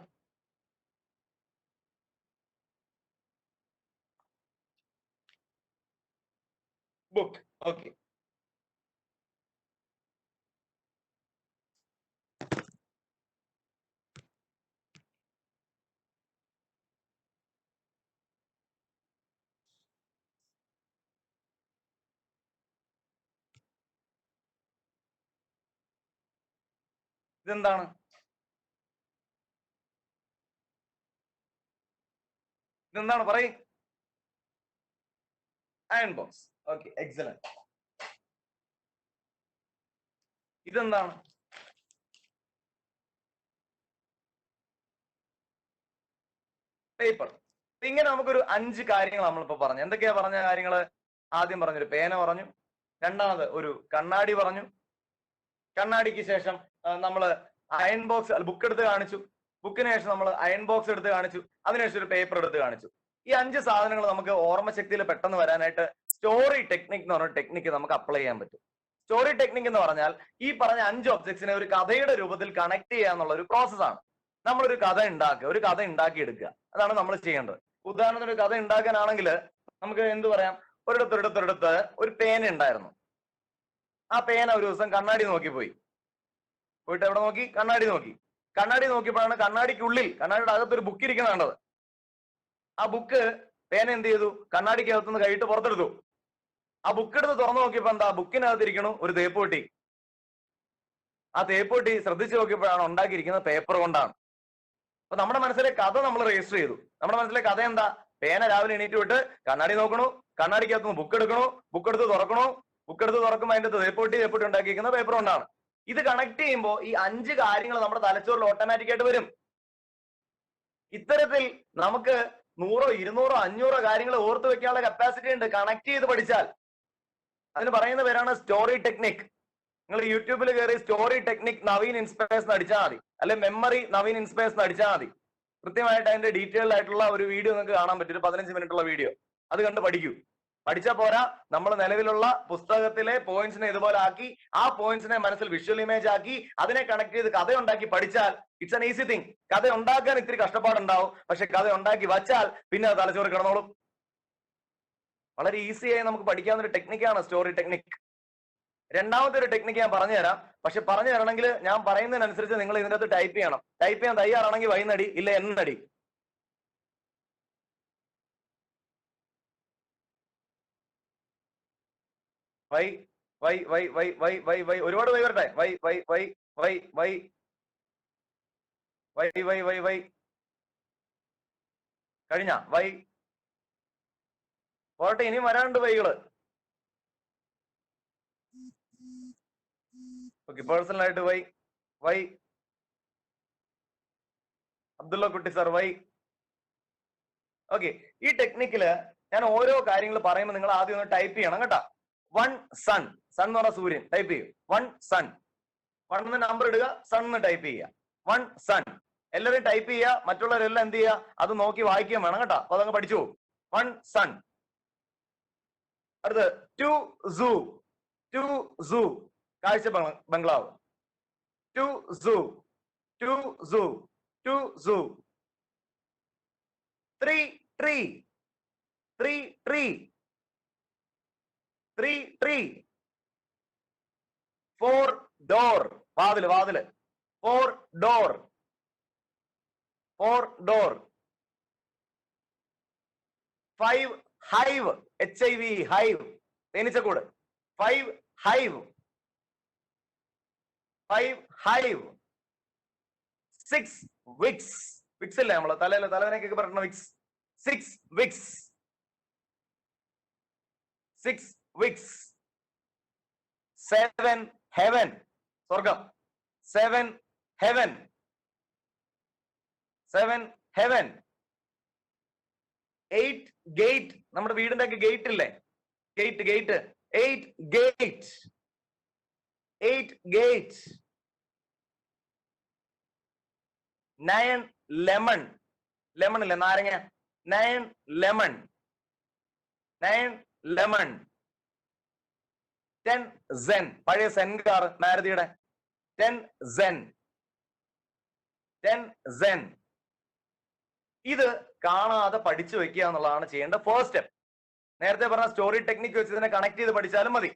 ബുക്ക്. ഓക്കെ, ഇതെന്താണ്? ഇതെന്താണ്? പറയ്. Iron box. Okay, excellent. ഇതെന്താണ്? പേപ്പർ. ഇങ്ങനെ നമുക്കൊരു 5 കാര്യങ്ങൾ നമ്മളിപ്പോ പറഞ്ഞു. എന്തൊക്കെയാ പറഞ്ഞ കാര്യങ്ങൾ? ആദ്യം പറഞ്ഞൊരു പേന പറഞ്ഞു, രണ്ടാമത് ഒരു കണ്ണാടി പറഞ്ഞു, കണ്ണാടിക്ക് ശേഷം നമ്മൾ അയൺ ബോക്സ്, ബുക്ക് എടുത്ത് കാണിച്ചു, ബുക്കിന് ശേഷം നമ്മൾ അയൺ ബോക്സ് എടുത്ത് കാണിച്ചു, അതിനുശേഷം ഒരു പേപ്പർ എടുത്ത് കാണിച്ചു. ഈ 5 സാധനങ്ങൾ നമുക്ക് ഓർമ്മശക്തിയിൽ പെട്ടെന്ന് വരാനായിട്ട് സ്റ്റോറി ടെക്നിക് എന്ന് പറഞ്ഞ ടെക്നിക്ക് നമുക്ക് അപ്ലൈ ചെയ്യാൻ പറ്റും. സ്റ്റോറി ടെക്നിക് എന്ന് പറഞ്ഞാൽ ഈ പറഞ്ഞ 5 ഒബ്ജക്ട്സിനെ ഒരു കഥയുടെ രൂപത്തിൽ കണക്ട് ചെയ്യുക എന്നുള്ള ഒരു പ്രോസസ്സാണ്. നമ്മളൊരു കഥ ഉണ്ടാക്കുക, ഒരു കഥ ഉണ്ടാക്കി എടുക്കുക. അതാണ് നമ്മൾ ചെയ്യേണ്ടത്. ഉദാഹരണത്തിന് ഒരു കഥ ഉണ്ടാക്കാനാണെങ്കിൽ നമുക്ക് എന്ത് പറയാം, ഒരിടത്ത് ഒരു പേന ഉണ്ടായിരുന്നു. ആ പേന ഒരു ദിവസം കണ്ണാടി നോക്കി പോയിട്ട് എവിടെ നോക്കി? കണ്ണാടി നോക്കി. കണ്ണാടി നോക്കിയപ്പോഴാണ് കണ്ണാടിക്കുള്ളിൽ, കണ്ണാടിയുടെ അകത്തൊരു ബുക്ക് ഇരിക്കുന്ന കണ്ടത്. ആ ബുക്ക് പേന എന്ത് ചെയ്തു? കണ്ണാടിക്ക് അകത്തുനിന്ന് കൈയിട്ട് പുറത്തെടുത്തു. ആ ബുക്ക് എടുത്ത് തുറന്നു നോക്കിയപ്പോ എന്താ? ബുക്കിനകത്തിരിക്കണു ഒരു തേപ്പൂട്ടി. ആ തേപ്പൂട്ടി ശ്രദ്ധിച്ചു നോക്കിയപ്പോഴാണ് ഉണ്ടാക്കിയിരിക്കുന്നത് പേപ്പർ കൊണ്ടാണ്. അപ്പൊ നമ്മുടെ മനസ്സിലെ കഥ നമ്മൾ രജിസ്റ്റർ ചെയ്തു. നമ്മുടെ മനസ്സിലെ കഥ എന്താ? പേന രാവിലെ എണീറ്റ് വിട്ട് കണ്ണാടി നോക്കണു, കണ്ണാടിക്കകത്തുനിന്ന് ബുക്ക് എടുക്കണു, ബുക്ക് എടുത്ത് തുറക്കണു, ബുക്ക് എടുത്ത് തുറക്കുമ്പോൾ അതിന്റെ തേപ്പൂട്ടി ഉണ്ടാക്കിയിരിക്കുന്ന പേപ്പർ കൊണ്ടാണ്. ഇത് കണക്ട് ചെയ്യുമ്പോൾ ഈ 5 കാര്യങ്ങൾ നമ്മുടെ തലച്ചോറിൽ ഓട്ടോമാറ്റിക് ആയിട്ട് വരും. ഇത്തരത്തിൽ നമുക്ക് 100, 200, 500 കാര്യങ്ങൾ ഓർത്ത് വെക്കാനുള്ള കപ്പാസിറ്റി ഉണ്ട് കണക്ട് ചെയ്ത് പഠിച്ചാൽ. അതിന് പറയുന്ന പേരാണ് സ്റ്റോറി ടെക്നിക്. നിങ്ങൾ യൂട്യൂബിൽ കയറി സ്റ്റോറി ടെക്നിക് നവീൻ ഇൻസ്പയർസ് അടിച്ചാൽ മതി, അല്ലെ മെമ്മറി നവീൻ ഇൻസ്പയർസ് അടിച്ചാൽ മതി. കൃത്യമായിട്ട് അതിന്റെ ഡീറ്റെയിൽഡ് ആയിട്ടുള്ള ഒരു വീഡിയോ നിങ്ങൾക്ക് കാണാൻ പറ്റും, ഒരു 15 മിനിറ്റ് ഉള്ള വീഡിയോ. അത് കണ്ട് പഠിക്കൂ. പഠിച്ചാൽ പോരാ, നമ്മൾ നിലവിലുള്ള പുസ്തകത്തിലെ പോയിന്റ്സിനെ ഇതുപോലെ ആക്കി, ആ പോയിന്റ്സിനെ മനസ്സിൽ വിഷ്വൽ ഇമേജ് ആക്കി, അതിനെ കണക്ട് ചെയ്ത് കഥ ഉണ്ടാക്കി പഠിച്ചാൽ ഇറ്റ്സ് ആൻ ഈസി തിങ്. കഥ ഉണ്ടാക്കാൻ ഇത്തിരി കഷ്ടപ്പാടുണ്ടാവും, പക്ഷെ കഥ ഉണ്ടാക്കി വച്ചാൽ പിന്നെ അത് തലച്ചോറ് കിടന്നോളും. വളരെ ഈസിയായി നമുക്ക് പഠിക്കാവുന്ന ഒരു ടെക്നിക്കാണ് സ്റ്റോറി ടെക്നിക്. രണ്ടാമത്തെ ഒരു ടെക്നിക്ക് ഞാൻ പറഞ്ഞുതരാം. പക്ഷെ പറഞ്ഞു തരണമെങ്കിൽ ഞാൻ പറയുന്നതിനനുസരിച്ച് നിങ്ങൾ ഇതിനകത്ത് ടൈപ്പ് ചെയ്യണം. ടൈപ്പ് ചെയ്യാൻ തയ്യാറാണെങ്കിൽ വൈന്നടി, ഇല്ല എന്നടി. Why why why why why why why ഒരുപാട് വൈ വരട്ടെ. Why why why why why why why why why കഴിഞ്ഞ വൈ പോട്ടെ, ഇനിയും വരാനുണ്ട് വൈകള്. ഓക്കെ, പേഴ്സണൽ ആയിട്ട് why why Abdullah Kutty sir Y. Okay, ഈ ടെക്നിക്കില് ഞാൻ ഓരോ കാര്യങ്ങൾ പറയുമ്പോൾ നിങ്ങൾ ആദ്യം ഒന്ന് ടൈപ്പ് ചെയ്യണം കേട്ടോ. 1 സൺ, സൺ എന്ന് പറഞ്ഞ സൂര്യൻ, ടൈപ്പ് ചെയ്യും. 1 സൺ, 1 എന്ന് നമ്പർ ഇടുക, സൺ എന്ന് ടൈപ്പ് ചെയ്യുക. 1 സൺ എല്ലാവരും ടൈപ്പ് ചെയ്യുക. മറ്റുള്ളവരെല്ലാം എന്ത് ചെയ്യുക? അത് നോക്കി വായിക്കുകയും വേണം കേട്ടോ. അപ്പൊ അതങ്ങ് പഠിച്ചു പോകും. 1 സൺ. അടുത്ത് 2 സൂ, 2 സൂ കാഴ്ച ബംഗ്ലാവ്. 2 zoo, 2 zoo, 2 zoo. 3 tree, 3 tree, 3 tree. 4 door, വാതില് വാതില്. 4 door, 4 door. 5 hive, HIV hive, തേനീച്ചക്കൂട്. 5 ഹൈവ്, 5 ഹൈവ്. 6 വിക്സ്, വിക്സ് ഇല്ലേ നമ്മള് തലവേനക്കൊക്കെ പറയുന്ന വിക്സ്. 6 Vicks, 6 Vicks. 7 ഹെവൻ, സ്വർഗം. 7 ഹെവൻ, 7 ഹെവൻ. 8 ഗേറ്റ്, നമ്മുടെ വീടിന്റെ ഒക്കെ ഗേറ്റ് ഇല്ലേ? Gate, gate. 8 gate, 8 gate. 9 lemon, lemon ഇല്ലേ നാരങ്ങ? 9 ലെമൺ, 9 ലെമൺ. 10 സെൻ, പഴയ സെൻ കാർ മാരുതിയുടെ. 10 സെൻ, 10 സെൻ. ഇത് കാണാതെ പഠിച്ചു വെക്കുക എന്നുള്ളതാണ് ചെയ്യേണ്ട ഫസ്റ്റ് സ്റ്റെപ്പ്. നേരത്തെ പറഞ്ഞ സ്റ്റോറി ടെക്നിക്ക് വെച്ച് ഇതിനെ കണക്ട് ചെയ്ത് പഠിച്ചാലും മതി.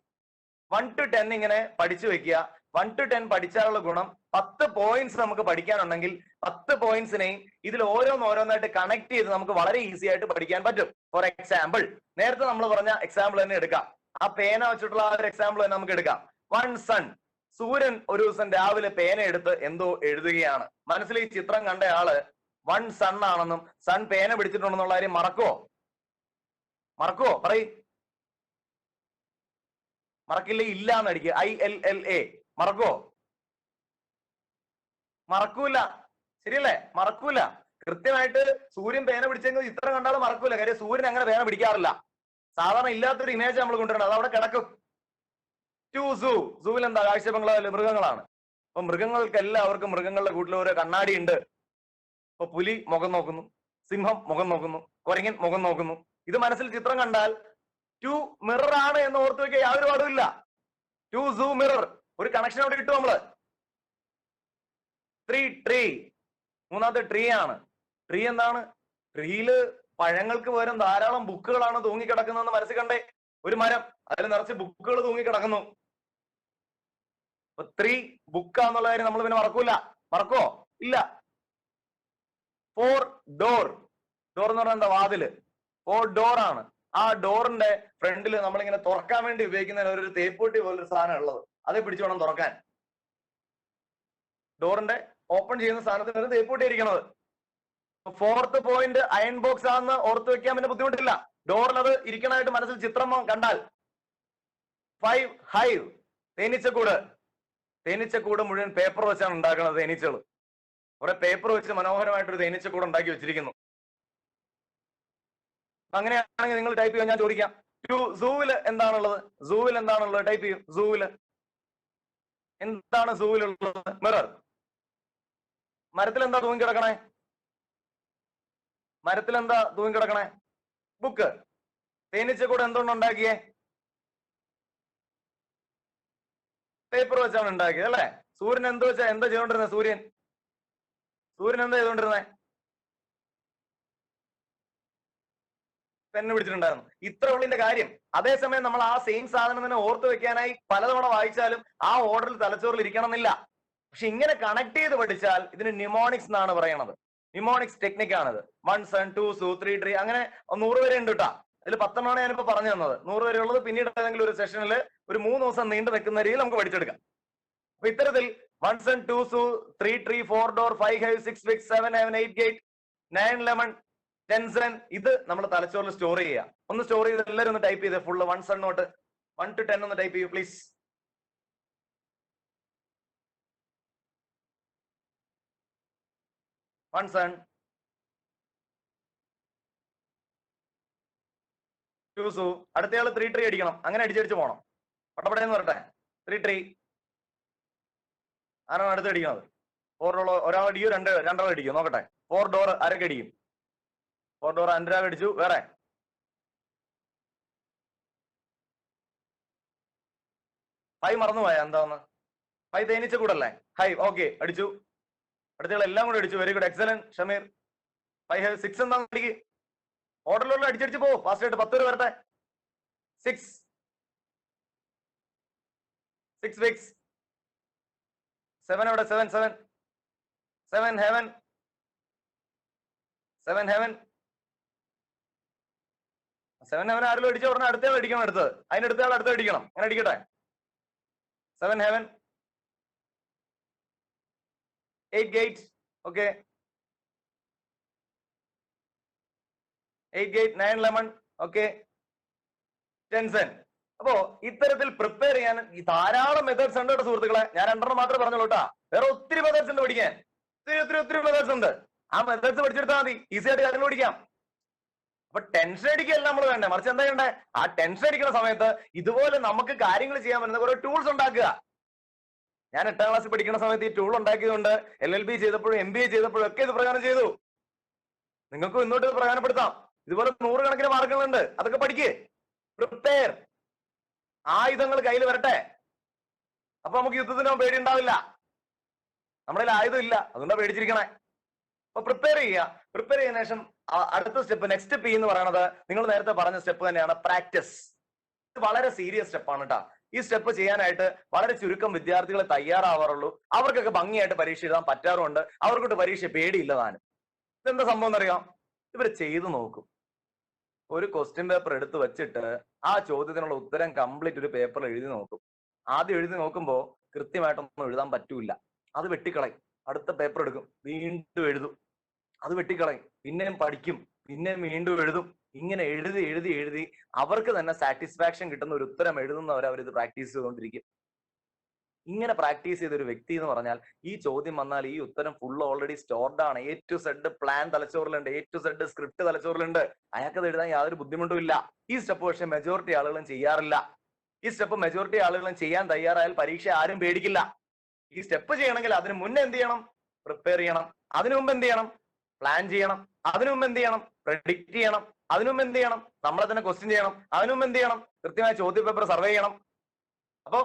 1 to 10 ഇങ്ങനെ പഠിച്ചു വെക്കുക. 1 to 10 പഠിച്ചാലുള്ള ഗുണം 10 പോയിന്റ്സ് നമുക്ക് പഠിക്കാനുണ്ടെങ്കിൽ 10 പോയിന്റ്സിനെയും ഇതിൽ ഓരോന്നായിട്ട് കണക്ട് ചെയ്ത് നമുക്ക് വളരെ ഈസി ആയിട്ട് പഠിക്കാൻ പറ്റും. ഫോർ എക്സാമ്പിൾ, നേരത്തെ നമ്മൾ പറഞ്ഞ എക്സാമ്പിൾ തന്നെ എടുക്കാം. ആ പേന വെച്ചിട്ടുള്ള ആ ഒരു എക്സാമ്പിൾ തന്നെ നമുക്ക് എടുക്കാം. 1 സൺ, സൂര്യൻ ഒരു ദിവസം രാവിലെ പേന എടുത്ത് എന്തോ എഴുതുകയാണ്. മനസ്സിൽ ഈ ചിത്രം കണ്ട ആള് 1 സൺ ആണെന്നും സൺ പേന പിടിച്ചിട്ടുണ്ടെന്നുള്ള കാര്യം മറക്കുവോ? മറക്കുവോ? പറയ്. മറക്കില്ല, ഇല്ല എന്നടിക്കുക. ILLA, മറക്കുവോ? മറക്കൂല, ശരിയല്ലേ? മറക്കൂല. കൃത്യമായിട്ട് സൂര്യൻ പേന പിടിച്ചെങ്കിൽ ചിത്രം കണ്ടാലും മറക്കൂല. കാര്യം സൂര്യൻ അങ്ങനെ പേന പിടിക്കാറില്ല. സാധാരണ ഇല്ലാത്തൊരു ഇമേജ് നമ്മൾ കൊണ്ടുവരണം, അത് അവിടെ കിടക്കും. 2 സൂ, സൂവിൽ എന്താ? കാഴ്ച ബംഗ്ലാവിലെ മൃഗങ്ങളാണ്. അപ്പൊ മൃഗങ്ങൾക്ക് എല്ലാവർക്കും മൃഗങ്ങളുടെ കൂട്ടിൽ ഓരോ കണ്ണാടി ഉണ്ട്. ഇപ്പൊ പുലി മുഖം നോക്കുന്നു, സിംഹം മുഖം നോക്കുന്നു, കുരങ്ങൻ മുഖം നോക്കുന്നു. ഇത് മനസ്സിൽ ചിത്രം കണ്ടാൽ 2 മിറർ ആണ് എന്ന് ഓർത്തു വെക്കുക യാതൊരു പാടുമില്ല. 2 സൂ മിറർ, ഒരു കണക്ഷൻ അവിടെ കിട്ടും നമ്മള്. 3 ട്രീ, മൂന്നാമത്തെ ട്രീ ആണ്. ട്രീ എന്താണ്? ട്രീയില് പഴങ്ങൾക്ക് പകരം ധാരാളം ബുക്കുകളാണ് തൂങ്ങിക്കിടക്കുന്നതെന്ന് മനസ്സിൽ കണ്ടേ. ഒരു മരം, അതിൽ നിറച്ച് ബുക്കുകൾ തൂങ്ങിക്കിടക്കുന്നു. അപ്പൊ 3 ബുക്കാന്നുള്ള കാര്യം നമ്മൾ പിന്നെ മറക്കൂല. മറക്കോ? ഇല്ല. 4 ഡോർ. ഡോർ എന്ന് പറഞ്ഞാൽ എന്താ? വാതില്. 4 ഡോർ ആണ്. ആ ഡോറിന്റെ ഫ്രണ്ടിൽ നമ്മളിങ്ങനെ തുറക്കാൻ വേണ്ടി ഉപയോഗിക്കുന്ന ഒരു തേപ്പൂട്ടി പോലൊരു സാധനം ഉള്ളത്. അതേ പിടിച്ചു വേണം തുറക്കാൻ. ഡോറിന്റെ ഓപ്പൺ ചെയ്യുന്ന സാധനത്തിന് ഒരു തേപ്പൂട്ടി ഇരിക്കണത്. 4th പോയിന്റ് അയൺ ബോക്സ് ആണെന്ന് ഓർത്ത് വെക്കാൻ പിന്നെ ബുദ്ധിമുട്ടില്ല. ഡോറിൽ അത് ഇരിക്കണായിട്ട് മനസ്സിൽ ചിത്രം കണ്ടാൽ. 5 ഹൈവ്. തേനീച്ചക്കൂട്. തേനീച്ചക്കൂട് മുഴുവൻ പേപ്പർ വെച്ചാണ് ഉണ്ടാക്കുന്നത്. തേനീച്ചകൾ കുറെ പേപ്പർ വെച്ച് മനോഹരമായിട്ടൊരു തേനീച്ചക്കൂട് ഉണ്ടാക്കി വെച്ചിരിക്കുന്നു. അങ്ങനെയാണെങ്കിൽ നിങ്ങൾ ടൈപ്പ് ചെയ്യാൻ ഞാൻ ചോദിക്കാം. സൂവില് എന്താണുള്ളത്? സൂവിൽ എന്താണുള്ളത്? ടൈപ്പ് ചെയ്യും. സൂവില് എന്താണ്? സൂവിലുള്ളത് മിറർ. മരത്തിൽ എന്താ തൂങ്ങിക്കിടക്കണേ? മരത്തിൽ എന്താ തൂങ്ങിക്കിടക്കണേ? ബുക്ക്. തേനീച്ചക്കൂട് എന്തുകൊണ്ട് ഉണ്ടാക്കിയേ? പേപ്പർ വെച്ചാണ് ഉണ്ടാക്കിയത് അല്ലെ? സൂര്യൻ എന്താ വെച്ചാ എന്താ ചെയ്തോണ്ടിരുന്നത്? സൂര്യൻ എന്താ ചെയ്തോണ്ടിരുന്നേ? പെണ്ണ് പിടിച്ചിട്ടുണ്ടായിരുന്നു. ഇത്ര ഉള്ളിന്റെ കാര്യം. അതേസമയം നമ്മൾ ആ സെയിം സാധനം തന്നെ ഓർത്ത് വെക്കാനായി പലതവണ വായിച്ചാലും ആ ഓർഡറിൽ തലച്ചോറിൽ ഇരിക്കണം എന്നില്ല. പക്ഷെ ഇങ്ങനെ കണക്ട് ചെയ്ത് പഠിച്ചാൽ ഇതിന് ന്യൂമോണിക്സ് എന്നാണ് പറയണത്. ന്യൂമോണിക്സ് ടെക്നിക് ആണിത്. 1 സൺ 2 സൂ 3 ട്രീ, അങ്ങനെ 100 വരെ ഉണ്ട് കേട്ടാ. അതിൽ 10 ഞാനിപ്പോ പറഞ്ഞു തന്നത്. 100 വരെ ഉള്ളത് പിന്നീട് ഏതെങ്കിലും ഒരു സെഷനിൽ ഒരു 3 ദിവസം നീണ്ടു നിൽക്കുന്ന രീതിയിൽ നമുക്ക് പഠിച്ചെടുക്കാം. അപ്പൊ ഇത്തരത്തിൽ 1 sun 2 zoo 3 tree 4 door 5 hive 6 Vicks 7 heaven 8 gate 9 lemon 10 sun, ഇത് നമ്മൾ തലച്ചോറിൽ സ്റ്റോർ ചെയ്യുക. ഒന്ന് സ്റ്റോർ ചെയ്ത് എല്ലാവരും ഒന്ന് ടൈപ്പ് ചെയ്ത് ഫുള്ള് 1 സൺ തൊട്ട് 1 to 10 ഒന്ന് ടൈപ്പ് ചെയ്യൂ പ്ലീസ്. 1 sun 2 zoo. അടുത്തയാള് 3 ട്രീ അടിക്കണം. അങ്ങനെ അടിച്ചടിച്ച് പോകണം. പട്ടപ്പടയെന്ന് പറട്ടെ. 3 ട്രീ ആരാണ് അടുത്ത് അടിക്കുന്നത്? 4 ഡോർ ഒരാൾ അടിക്കും, രണ്ടാൾ അടിക്കും. നോക്കട്ടെ. 4 ഡോർ ആരൊക്കെ അടിക്കും? 4 ഡോർ അൻരാഗ് അടിച്ചു. വേറെ? ഹൈ മറന്നുപോയ എന്താന്ന്? ഹൈ തേനീച്ചക്കൂടല്ലേ? ഹൈ ഓക്കെ അടിച്ചു. അടുത്തയാൾ എല്ലാം കൂടെ അടിച്ചു. Very good, excellent Shameer. 5 hive 6 എന്താ അടിക്ക്? ഓർഡറിലുള്ള അടിച്ചടിച്ച് പോ. ഫാസ്റ്റ് ആയിട്ട് 10 വരെ വരട്ടെ. 6 വിക്സ്. 7 എവിടെ? 7 ഹെവൻ 7 ഹെവൻ ആരെങ്കിലും അടിച്ച ഉടനെ അടുത്തയാൾ അടിക്കണം. അടുത്തത് അതിനടുത്ത ആൾ അടുത്ത് അടിക്കണം. അങ്ങനെ അടിക്കട്ടെ. 7 heaven 8 gate. Okay 8 gate 9 lemon. Okay 10 sun. അപ്പോ ഇത്തരത്തിൽ പ്രിപ്പയർ ചെയ്യാൻ ഈ ധാരാളം മെത്തേഡ്സ് ഉണ്ട് കേട്ടോ സുഹൃത്തുക്കളെ. ഞാൻ 2 മാത്രമേ പറഞ്ഞുള്ളൂ കേട്ടാ. വേറെ ഒത്തിരി മെത്തേഡ്സ് ഉണ്ട് പഠിക്കാൻ. ഒത്തിരി മെത്തേഡ്സ് ഉണ്ട്. ആ മെത്തേഡ്സ് പഠിച്ചെടുത്താൽ മതി. ഈസി ആയിട്ട് കാര്യങ്ങൾ പഠിക്കാം. അപ്പൊ ടെൻഷൻ അടിക്കുകയല്ല നമ്മൾ വേണ്ടേ, മറിച്ച് എന്താ ചെയ്യണ്ടേ? ആ ടെൻഷൻ അടിക്കുന്ന സമയത്ത് ഇതുപോലെ നമുക്ക് കാര്യങ്ങൾ ചെയ്യാൻ പറ്റുന്ന കുറെ ടൂൾസ് ഉണ്ടാക്കുക. ഞാൻ 8ാം ക്ലാസ്സിൽ പഠിക്കുന്ന സമയത്ത് ഈ ടൂൾ ഉണ്ടാക്കിയതുകൊണ്ട് LLB ചെയ്തപ്പോഴും MBA ചെയ്തപ്പോഴും ഒക്കെ ഇത് പ്രകാരം ചെയ്തു. നിങ്ങൾക്കും ഇന്നോട്ട് പ്രയോജനപ്പെടുത്താം. ഇതുപോലെ 100 കണക്കിന് മാർഗങ്ങളുണ്ട്. അതൊക്കെ പഠിക്കേ. പ്രിപ്പയർ. ആയുധങ്ങൾ കയ്യിൽ വരട്ടെ. അപ്പൊ നമുക്ക് യുദ്ധത്തിന് പേടി ഉണ്ടാവില്ല. നമ്മളിൽ ആയുധം ഇല്ല, അതുകൊണ്ടാ പേടിച്ചിരിക്കണേ. അപ്പൊ പ്രിപ്പയർ ചെയ്യുക. പ്രിപ്പയർ ചെയ്യുന്ന ശേഷം അടുത്ത സ്റ്റെപ്പ്, നെക്സ്റ്റ് P എന്ന് പറയുന്നത് നിങ്ങൾ നേരത്തെ പറഞ്ഞ സ്റ്റെപ്പ് തന്നെയാണ്, പ്രാക്ടീസ്. ഇത് വളരെ സീരിയസ് സ്റ്റെപ്പാണ് കേട്ടോ. ഈ സ്റ്റെപ്പ് ചെയ്യാനായിട്ട് വളരെ ചുരുക്കം വിദ്യാർത്ഥികളെ തയ്യാറാവാറുള്ളൂ. അവർക്കൊക്കെ ഭംഗിയായിട്ട് പരീക്ഷ എഴുതാൻ പറ്റാറുണ്ട്. അവർക്കൊട്ട് പരീക്ഷ പേടിയില്ല താനും. ഇതെന്താ സംഭവം എന്നറിയാം? ഇവർ ചെയ്തു നോക്കും. ഒരു ക്വസ്റ്റ്യൻ പേപ്പർ എടുത്ത് വെച്ചിട്ട് ആ ചോദ്യത്തിനുള്ള ഉത്തരം കംപ്ലീറ്റ് ഒരു പേപ്പറിൽ എഴുതി നോക്കും. ആദ്യം എഴുതി നോക്കുമ്പോൾ കൃത്യമായിട്ടൊന്നും എഴുതാൻ പറ്റൂല. അത് വെട്ടിക്കളയും. അടുത്ത പേപ്പർ എടുക്കും, വീണ്ടും എഴുതും. അത് വെട്ടിക്കളയും. പിന്നെയും പഠിക്കും, പിന്നെയും വീണ്ടും എഴുതും. ഇങ്ങനെ എഴുതി അവർക്ക് തന്നെ സാറ്റിസ്ഫാക്ഷൻ കിട്ടുന്ന ഒരു ഉത്തരം എഴുതുന്നവരെ അവരിത് പ്രാക്ടീസ് ചെയ്തുകൊണ്ടിരിക്കും. ഇങ്ങനെ പ്രാക്ടീസ് ചെയ്ത ഒരു വ്യക്തി എന്ന് പറഞ്ഞാൽ ഈ ചോദ്യം വന്നാൽ ഈ ഉത്തരം ഫുൾ ഓൾറെഡി സ്റ്റോർഡ് ആണ്. A to Z പ്ലാൻ തലച്ചോറിലുണ്ട്, A to Z സ്ക്രിപ്റ്റ് തലച്ചോറിലുണ്ട്. അയാൾക്കത് എഴുതാൻ യാതൊരു ബുദ്ധിമുട്ടും ഇല്ല. ഈ സ്റ്റെപ്പ് പക്ഷെ മെജോറിറ്റി ആളുകളും ചെയ്യാറില്ല. ഈ സ്റ്റെപ്പ് മെജോറിറ്റി ആളുകളും ചെയ്യാൻ തയ്യാറായാൽ പരീക്ഷ ആരും പേടിക്കില്ല. ഈ സ്റ്റെപ്പ് ചെയ്യണമെങ്കിൽ അതിന് മുന്നേ എന്ത് ചെയ്യണം? പ്രിപ്പയർ ചെയ്യണം. അതിനു മുമ്പ് എന്ത് ചെയ്യണം? പ്ലാൻ ചെയ്യണം. അതിനു മുമ്പ് എന്ത് ചെയ്യണം? പ്രെഡിക്റ്റ് ചെയ്യണം. അതിനു മുമ്പ് എന്ത് ചെയ്യണം? നമ്മളെ തന്നെ ക്വസ്റ്റ്യൻ ചെയ്യണം. അതിനു മുമ്പ് എന്ത് ചെയ്യണം? കൃത്യമായ ചോദ്യ പേപ്പർ സർവേ ചെയ്യണം. അപ്പൊ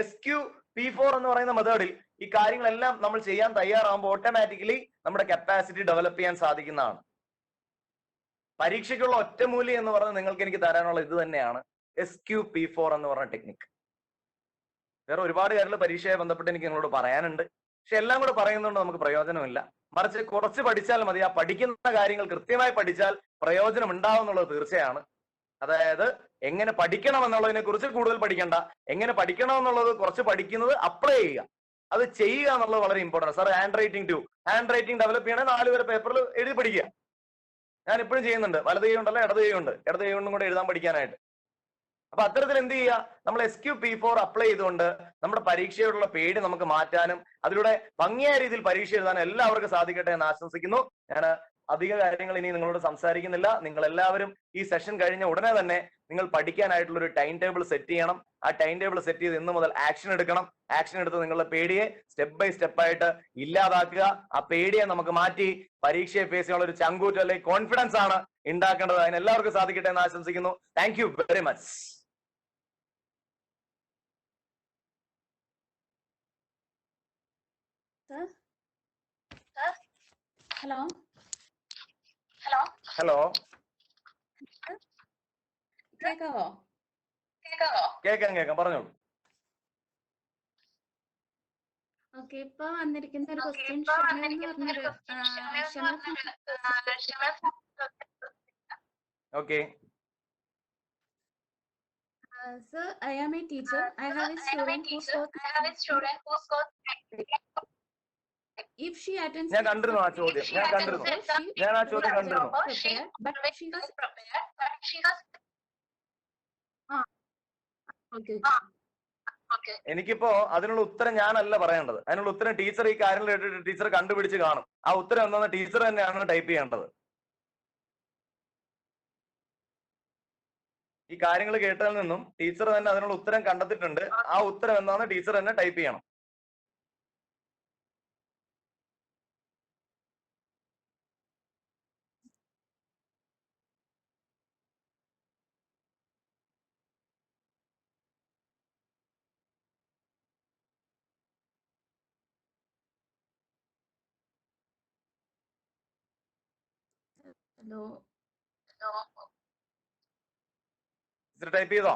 SQP4 എന്ന് പറയുന്ന മെത്തേഡിൽ ഈ കാര്യങ്ങളെല്ലാം നമ്മൾ ചെയ്യാൻ തയ്യാറാകുമ്പോൾ ഓട്ടോമാറ്റിക്കലി നമ്മുടെ കപ്പാസിറ്റി ഡെവലപ്പ് ചെയ്യാൻ സാധിക്കുന്നതാണ്. പരീക്ഷയ്ക്കുള്ള ഒറ്റമൂലി എന്ന് പറഞ്ഞ് നിങ്ങൾക്ക് എനിക്ക് തരാനുള്ള ഇത് തന്നെയാണ് SQP4 എന്ന് പറഞ്ഞ ടെക്നിക്ക്. വേറെ ഒരുപാട് കാര്യങ്ങൾ പരീക്ഷയെ ബന്ധപ്പെട്ട് എനിക്ക് നിങ്ങളോട് പറയാനുണ്ട്. പക്ഷെ എല്ലാം കൂടെ പറയുന്നതുകൊണ്ട് നമുക്ക് പ്രയോജനമില്ല. മറിച്ച് കുറച്ച് പഠിച്ചാൽ മതി. ആ പഠിക്കുന്ന കാര്യങ്ങൾ കൃത്യമായി പഠിച്ചാൽ പ്രയോജനം ഉണ്ടാവും എന്നുള്ളത് തീർച്ചയാണ്. അതായത് എങ്ങനെ പഠിക്കണം എന്നുള്ളതിനെ കുറിച്ച് കൂടുതൽ പഠിക്കണ്ട, എങ്ങനെ പഠിക്കണം എന്നുള്ളത് കുറച്ച് പഠിക്കുന്നത് അപ്ലൈ ചെയ്യുക, അത് ചെയ്യുക എന്നുള്ളത് വളരെ important. Sir hand writing develop ചെയ്യണേ 4 വരെ പേപ്പറിൽ എഴുതി പഠിക്കുക. ഞാൻ ഇപ്പോഴും ചെയ്യുന്നുണ്ട്. വലത് കൈ ഉണ്ടല്ലോ, ഇടത് കൈ കൊണ്ടും കൂടെ എഴുതാൻ പഠിക്കാനായിട്ട്. അപ്പൊ അത്തരത്തിൽ എന്ത് ചെയ്യുക, നമ്മൾ SQP4 അപ്ലൈ ചെയ്തുകൊണ്ട് നമ്മുടെ പരീക്ഷയോടുള്ള പേടി നമുക്ക് മാറ്റാനും അതിലൂടെ ഭംഗിയായ രീതിയിൽ പരീക്ഷ എഴുതാനും എല്ലാവർക്കും സാധിക്കട്ടെ എന്ന് ആശംസിക്കുന്നു. ഞാൻ അധിക കാര്യങ്ങൾ ഇനി നിങ്ങളോട് സംസാരിക്കുന്നില്ല. നിങ്ങൾ എല്ലാവരും ഈ സെഷൻ കഴിഞ്ഞ ഉടനെ തന്നെ നിങ്ങൾ പഠിക്കാനായിട്ടുള്ള ഒരു ടൈം ടേബിൾ സെറ്റ് ചെയ്യണം. ആ ടൈം ടേബിൾ സെറ്റ് ചെയ്ത് ഇന്ന് മുതൽ ആക്ഷൻ എടുക്കണം. ആക്ഷൻ എടുത്ത് നിങ്ങളുടെ പേടിയെ സ്റ്റെപ്പ് ബൈ സ്റ്റെപ്പ് ആയിട്ട് ഇല്ലാതാക്കുക. ആ പേടിയെ നമുക്ക് മാറ്റി പരീക്ഷയെ ഫേസ് ചെയ്യാനുള്ള ഒരു ചങ്കൂറ്റ് അല്ലെങ്കിൽ കോൺഫിഡൻസ് ആണ് ഉണ്ടാക്കേണ്ടത്. അതിന് എല്ലാവർക്കും സാധിക്കട്ടെ എന്ന് ആശംസിക്കുന്നു. Thank you very much. Hello, കേക്കാം പറഞ്ഞോളൂ. ഓക്കെ, ഇപ്പൊ വന്നിരിക്കുന്ന ഒരു question okay. Sir, I am a teacher. I have a student who scores. If she attends, ഞാൻ കണ്ടിരുന്നു ആ ചോദ്യം. ഞാൻ ആ ചോദ്യം കണ്ടിരുന്നു. But she has എനിക്കിപ്പോ അതിനുള്ള ഉത്തരം ഞാനല്ല പറയേണ്ടത്. അതിനുള്ള ഉത്തരം ടീച്ചർ ഈ കാര്യങ്ങൾ കേട്ടിട്ട് ടീച്ചർ കണ്ടുപിടിച്ച് കാണും. ആ ഉത്തരം എന്താണെന്ന് ടീച്ചർ തന്നെയാണ് ടൈപ്പ് ചെയ്യേണ്ടത്. ഈ കാര്യങ്ങൾ കേട്ടതിൽ നിന്നും ടീച്ചർ തന്നെ അതിനുള്ള ഉത്തരം കണ്ടെത്തിയിട്ടുണ്ട്. ആ ഉത്തരം എന്താണെന്ന് ടീച്ചർ തന്നെ ടൈപ്പ് ചെയ്യണം. ടൈപ്പ് ചെയ്തോ?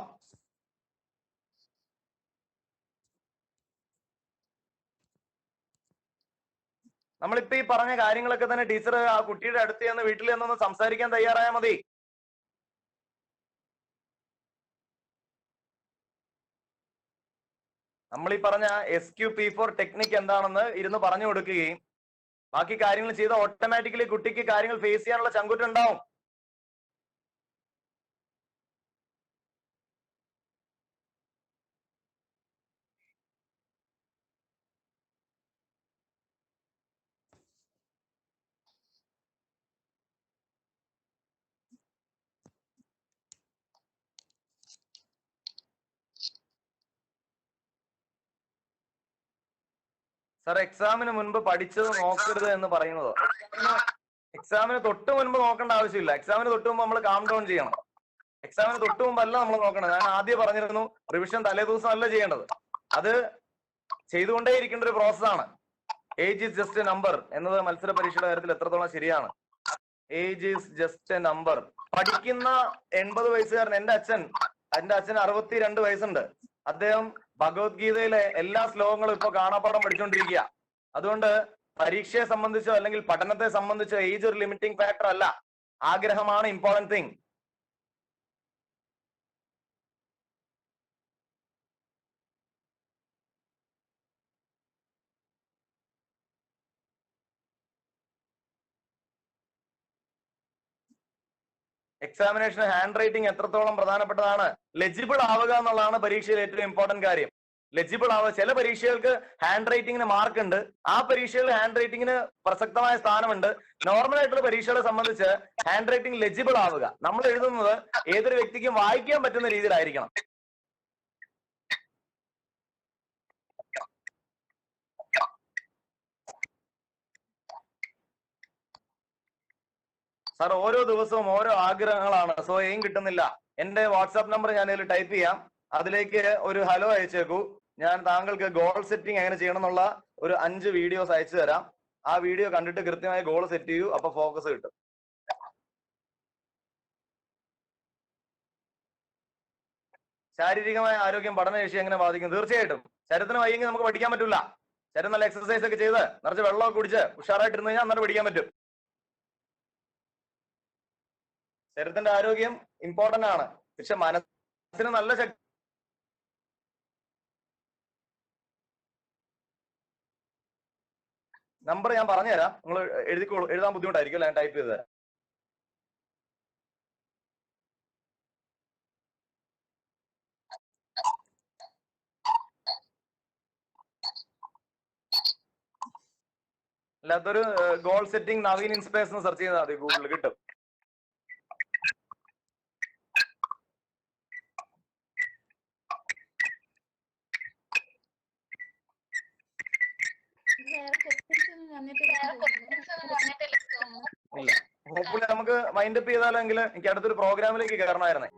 നമ്മളിപ്പോ ഈ പറഞ്ഞ കാര്യങ്ങളൊക്കെ തന്നെ ടീച്ചർ ആ കുട്ടിയുടെ അടുത്ത് ചെന്ന് വീട്ടിൽ ചെന്നൊന്ന് സംസാരിക്കാൻ തയ്യാറായാൽ മതി. നമ്മൾ ഈ പറഞ്ഞ SQP4 ടെക്നിക്ക് എന്താണെന്ന് ഇരുന്ന് പറഞ്ഞു കൊടുക്കുകയും ബാക്കി കാര്യങ്ങൾ ചെയ്ത ഓട്ടോമാറ്റിക്കലി കുട്ടിക്ക് കാര്യങ്ങൾ ഫേസ് ചെയ്യാനുള്ള ചങ്കൂറ്റം ഉണ്ടാവും. സാർ എക്സാമിന് മുൻപ് പഠിച്ചത് നോക്കരുത് എന്ന് പറയുന്നത്, എക്സാമിന് തൊട്ട് മുൻപ് നോക്കേണ്ട ആവശ്യമില്ല. എക്സാമിന് തൊട്ട് മുമ്പ് നമ്മൾ കാം ഡൗൺ ചെയ്യണം. എക്സാമിന് തൊട്ട് മുമ്പല്ല നമ്മൾ നോക്കണം. ഞാൻ ആദ്യം പറഞ്ഞിരുന്നു, റിവിഷൻ തലേ ദിവസം അല്ല ചെയ്യേണ്ടത്. അത് ചെയ്തുകൊണ്ടേ ഇരിക്കേണ്ട ഒരു പ്രോസസ്സാണ്. Age is just A number എന്നത് മത്സര പരീക്ഷയുടെ കാര്യത്തിൽ എത്രത്തോളം ശരിയാണ്. Age is just A number. പഠിക്കുന്ന 80 വയസ്സുകാരൻ, എന്റെ അച്ഛൻ 62 വയസ്സുണ്ട്. അദ്ദേഹം ഭഗവത്ഗീതയിലെ എല്ലാ ശ്ലോകങ്ങളും ഇപ്പൊ കാണാപ്പാടം പഠിച്ചുകൊണ്ടിരിക്കുക. അതുകൊണ്ട് പരീക്ഷയെ സംബന്ധിച്ചോ അല്ലെങ്കിൽ പഠനത്തെ സംബന്ധിച്ചോ ഏജ് ഒരു ലിമിറ്റിംഗ് ഫാക്ടർ അല്ല. ആഗ്രഹമാണ് important thing. Examination hand writing എത്രത്തോളം പ്രധാനപ്പെട്ടതാണ്. ലെജിബിൾ ആവുക എന്നുള്ളതാണ് പരീക്ഷയിൽ ഏറ്റവും ഇമ്പോർട്ടന്റ് കാര്യം. ലെജിബിൾ ആവുക. ചില പരീക്ഷകൾക്ക് ഹാൻഡ് റൈറ്റിംഗിന് മാർക്ക് ഉണ്ട്. ആ പരീക്ഷയിൽ ഹാൻഡ് റൈറ്റിംഗിന് പ്രസക്തമായ സ്ഥാനമുണ്ട്. നോർമൽ ആയിട്ടുള്ള പരീക്ഷകളെ സംബന്ധിച്ച് ഹാൻഡ് റൈറ്റിംഗ് ലെജിബിൾ ആവുക, നമ്മൾ എഴുതുന്നത് ഏതൊരു വ്യക്തിക്കും വായിക്കാൻ പറ്റുന്ന രീതിയിലായിരിക്കണം. സാർ ഓരോ ദിവസവും ഓരോ ആഗ്രഹങ്ങളാണ്. സോ എയിം കിട്ടുന്നില്ല. എന്റെ വാട്സാപ്പ് നമ്പർ ഞാൻ ഇതിൽ ടൈപ്പ് ചെയ്യാം. അതിലേക്ക് ഒരു ഹലോ അയച്ചേക്കൂ. ഞാൻ താങ്കൾക്ക് ഗോൾ സെറ്റിംഗ് എങ്ങനെ ചെയ്യണം എന്നുള്ള ഒരു 5 വീഡിയോസ് അയച്ചു തരാം. ആ വീഡിയോ കണ്ടിട്ട് കൃത്യമായ ഗോൾ സെറ്റ് ചെയ്യൂ. അപ്പൊ ഫോക്കസ് കിട്ടും. ശാരീരികമായ ആരോഗ്യം പഠനശേഷി എങ്ങനെ ബാധിക്കും? തീർച്ചയായിട്ടും. ശരീരത്തിന് വയ്യെങ്കിൽ നമുക്ക് പഠിക്കാൻ പറ്റില്ല. ശരീരം നല്ല എക്സസൈസ് ഒക്കെ ചെയ്ത് നിറച്ച് വെള്ളമൊക്കെ കുടിച്ച് ഉഷാറായിട്ടിരുന്നു കഴിഞ്ഞാൽ അന്നേരം പഠിക്കാൻ പറ്റും. ശരീരത്തിന്റെ ആരോഗ്യം ഇമ്പോർട്ടന്റ് ആണ്. പക്ഷെ മനസ്സിന് നല്ല ശക്തി. നമ്പർ ഞാൻ പറഞ്ഞുതരാം, നിങ്ങൾ എഴുതിക്കോളൂ. എഴുതാൻ ബുദ്ധിമുട്ടായിരിക്കും അല്ലെ? ഞാൻ ടൈപ്പ് ചെയ്ത് തരാം. അല്ലാത്തൊരു ഗോൾ സെറ്റിംഗ് നവീൻ ഇൻസ്പയർസ് എന്ന് സെർച്ച് ചെയ്താൽ മതി, ഗൂഗിളിൽ കിട്ടും. ഇല്ല, ഹോപ്പ്ഫുള്ളി നമുക്ക് വൈൻഡ് അപ്പ് ചെയ്താലെങ്കിൽ എനിക്ക് അടുത്തൊരു പ്രോഗ്രാമിലേക്ക് കയറണമായിരുന്നേ.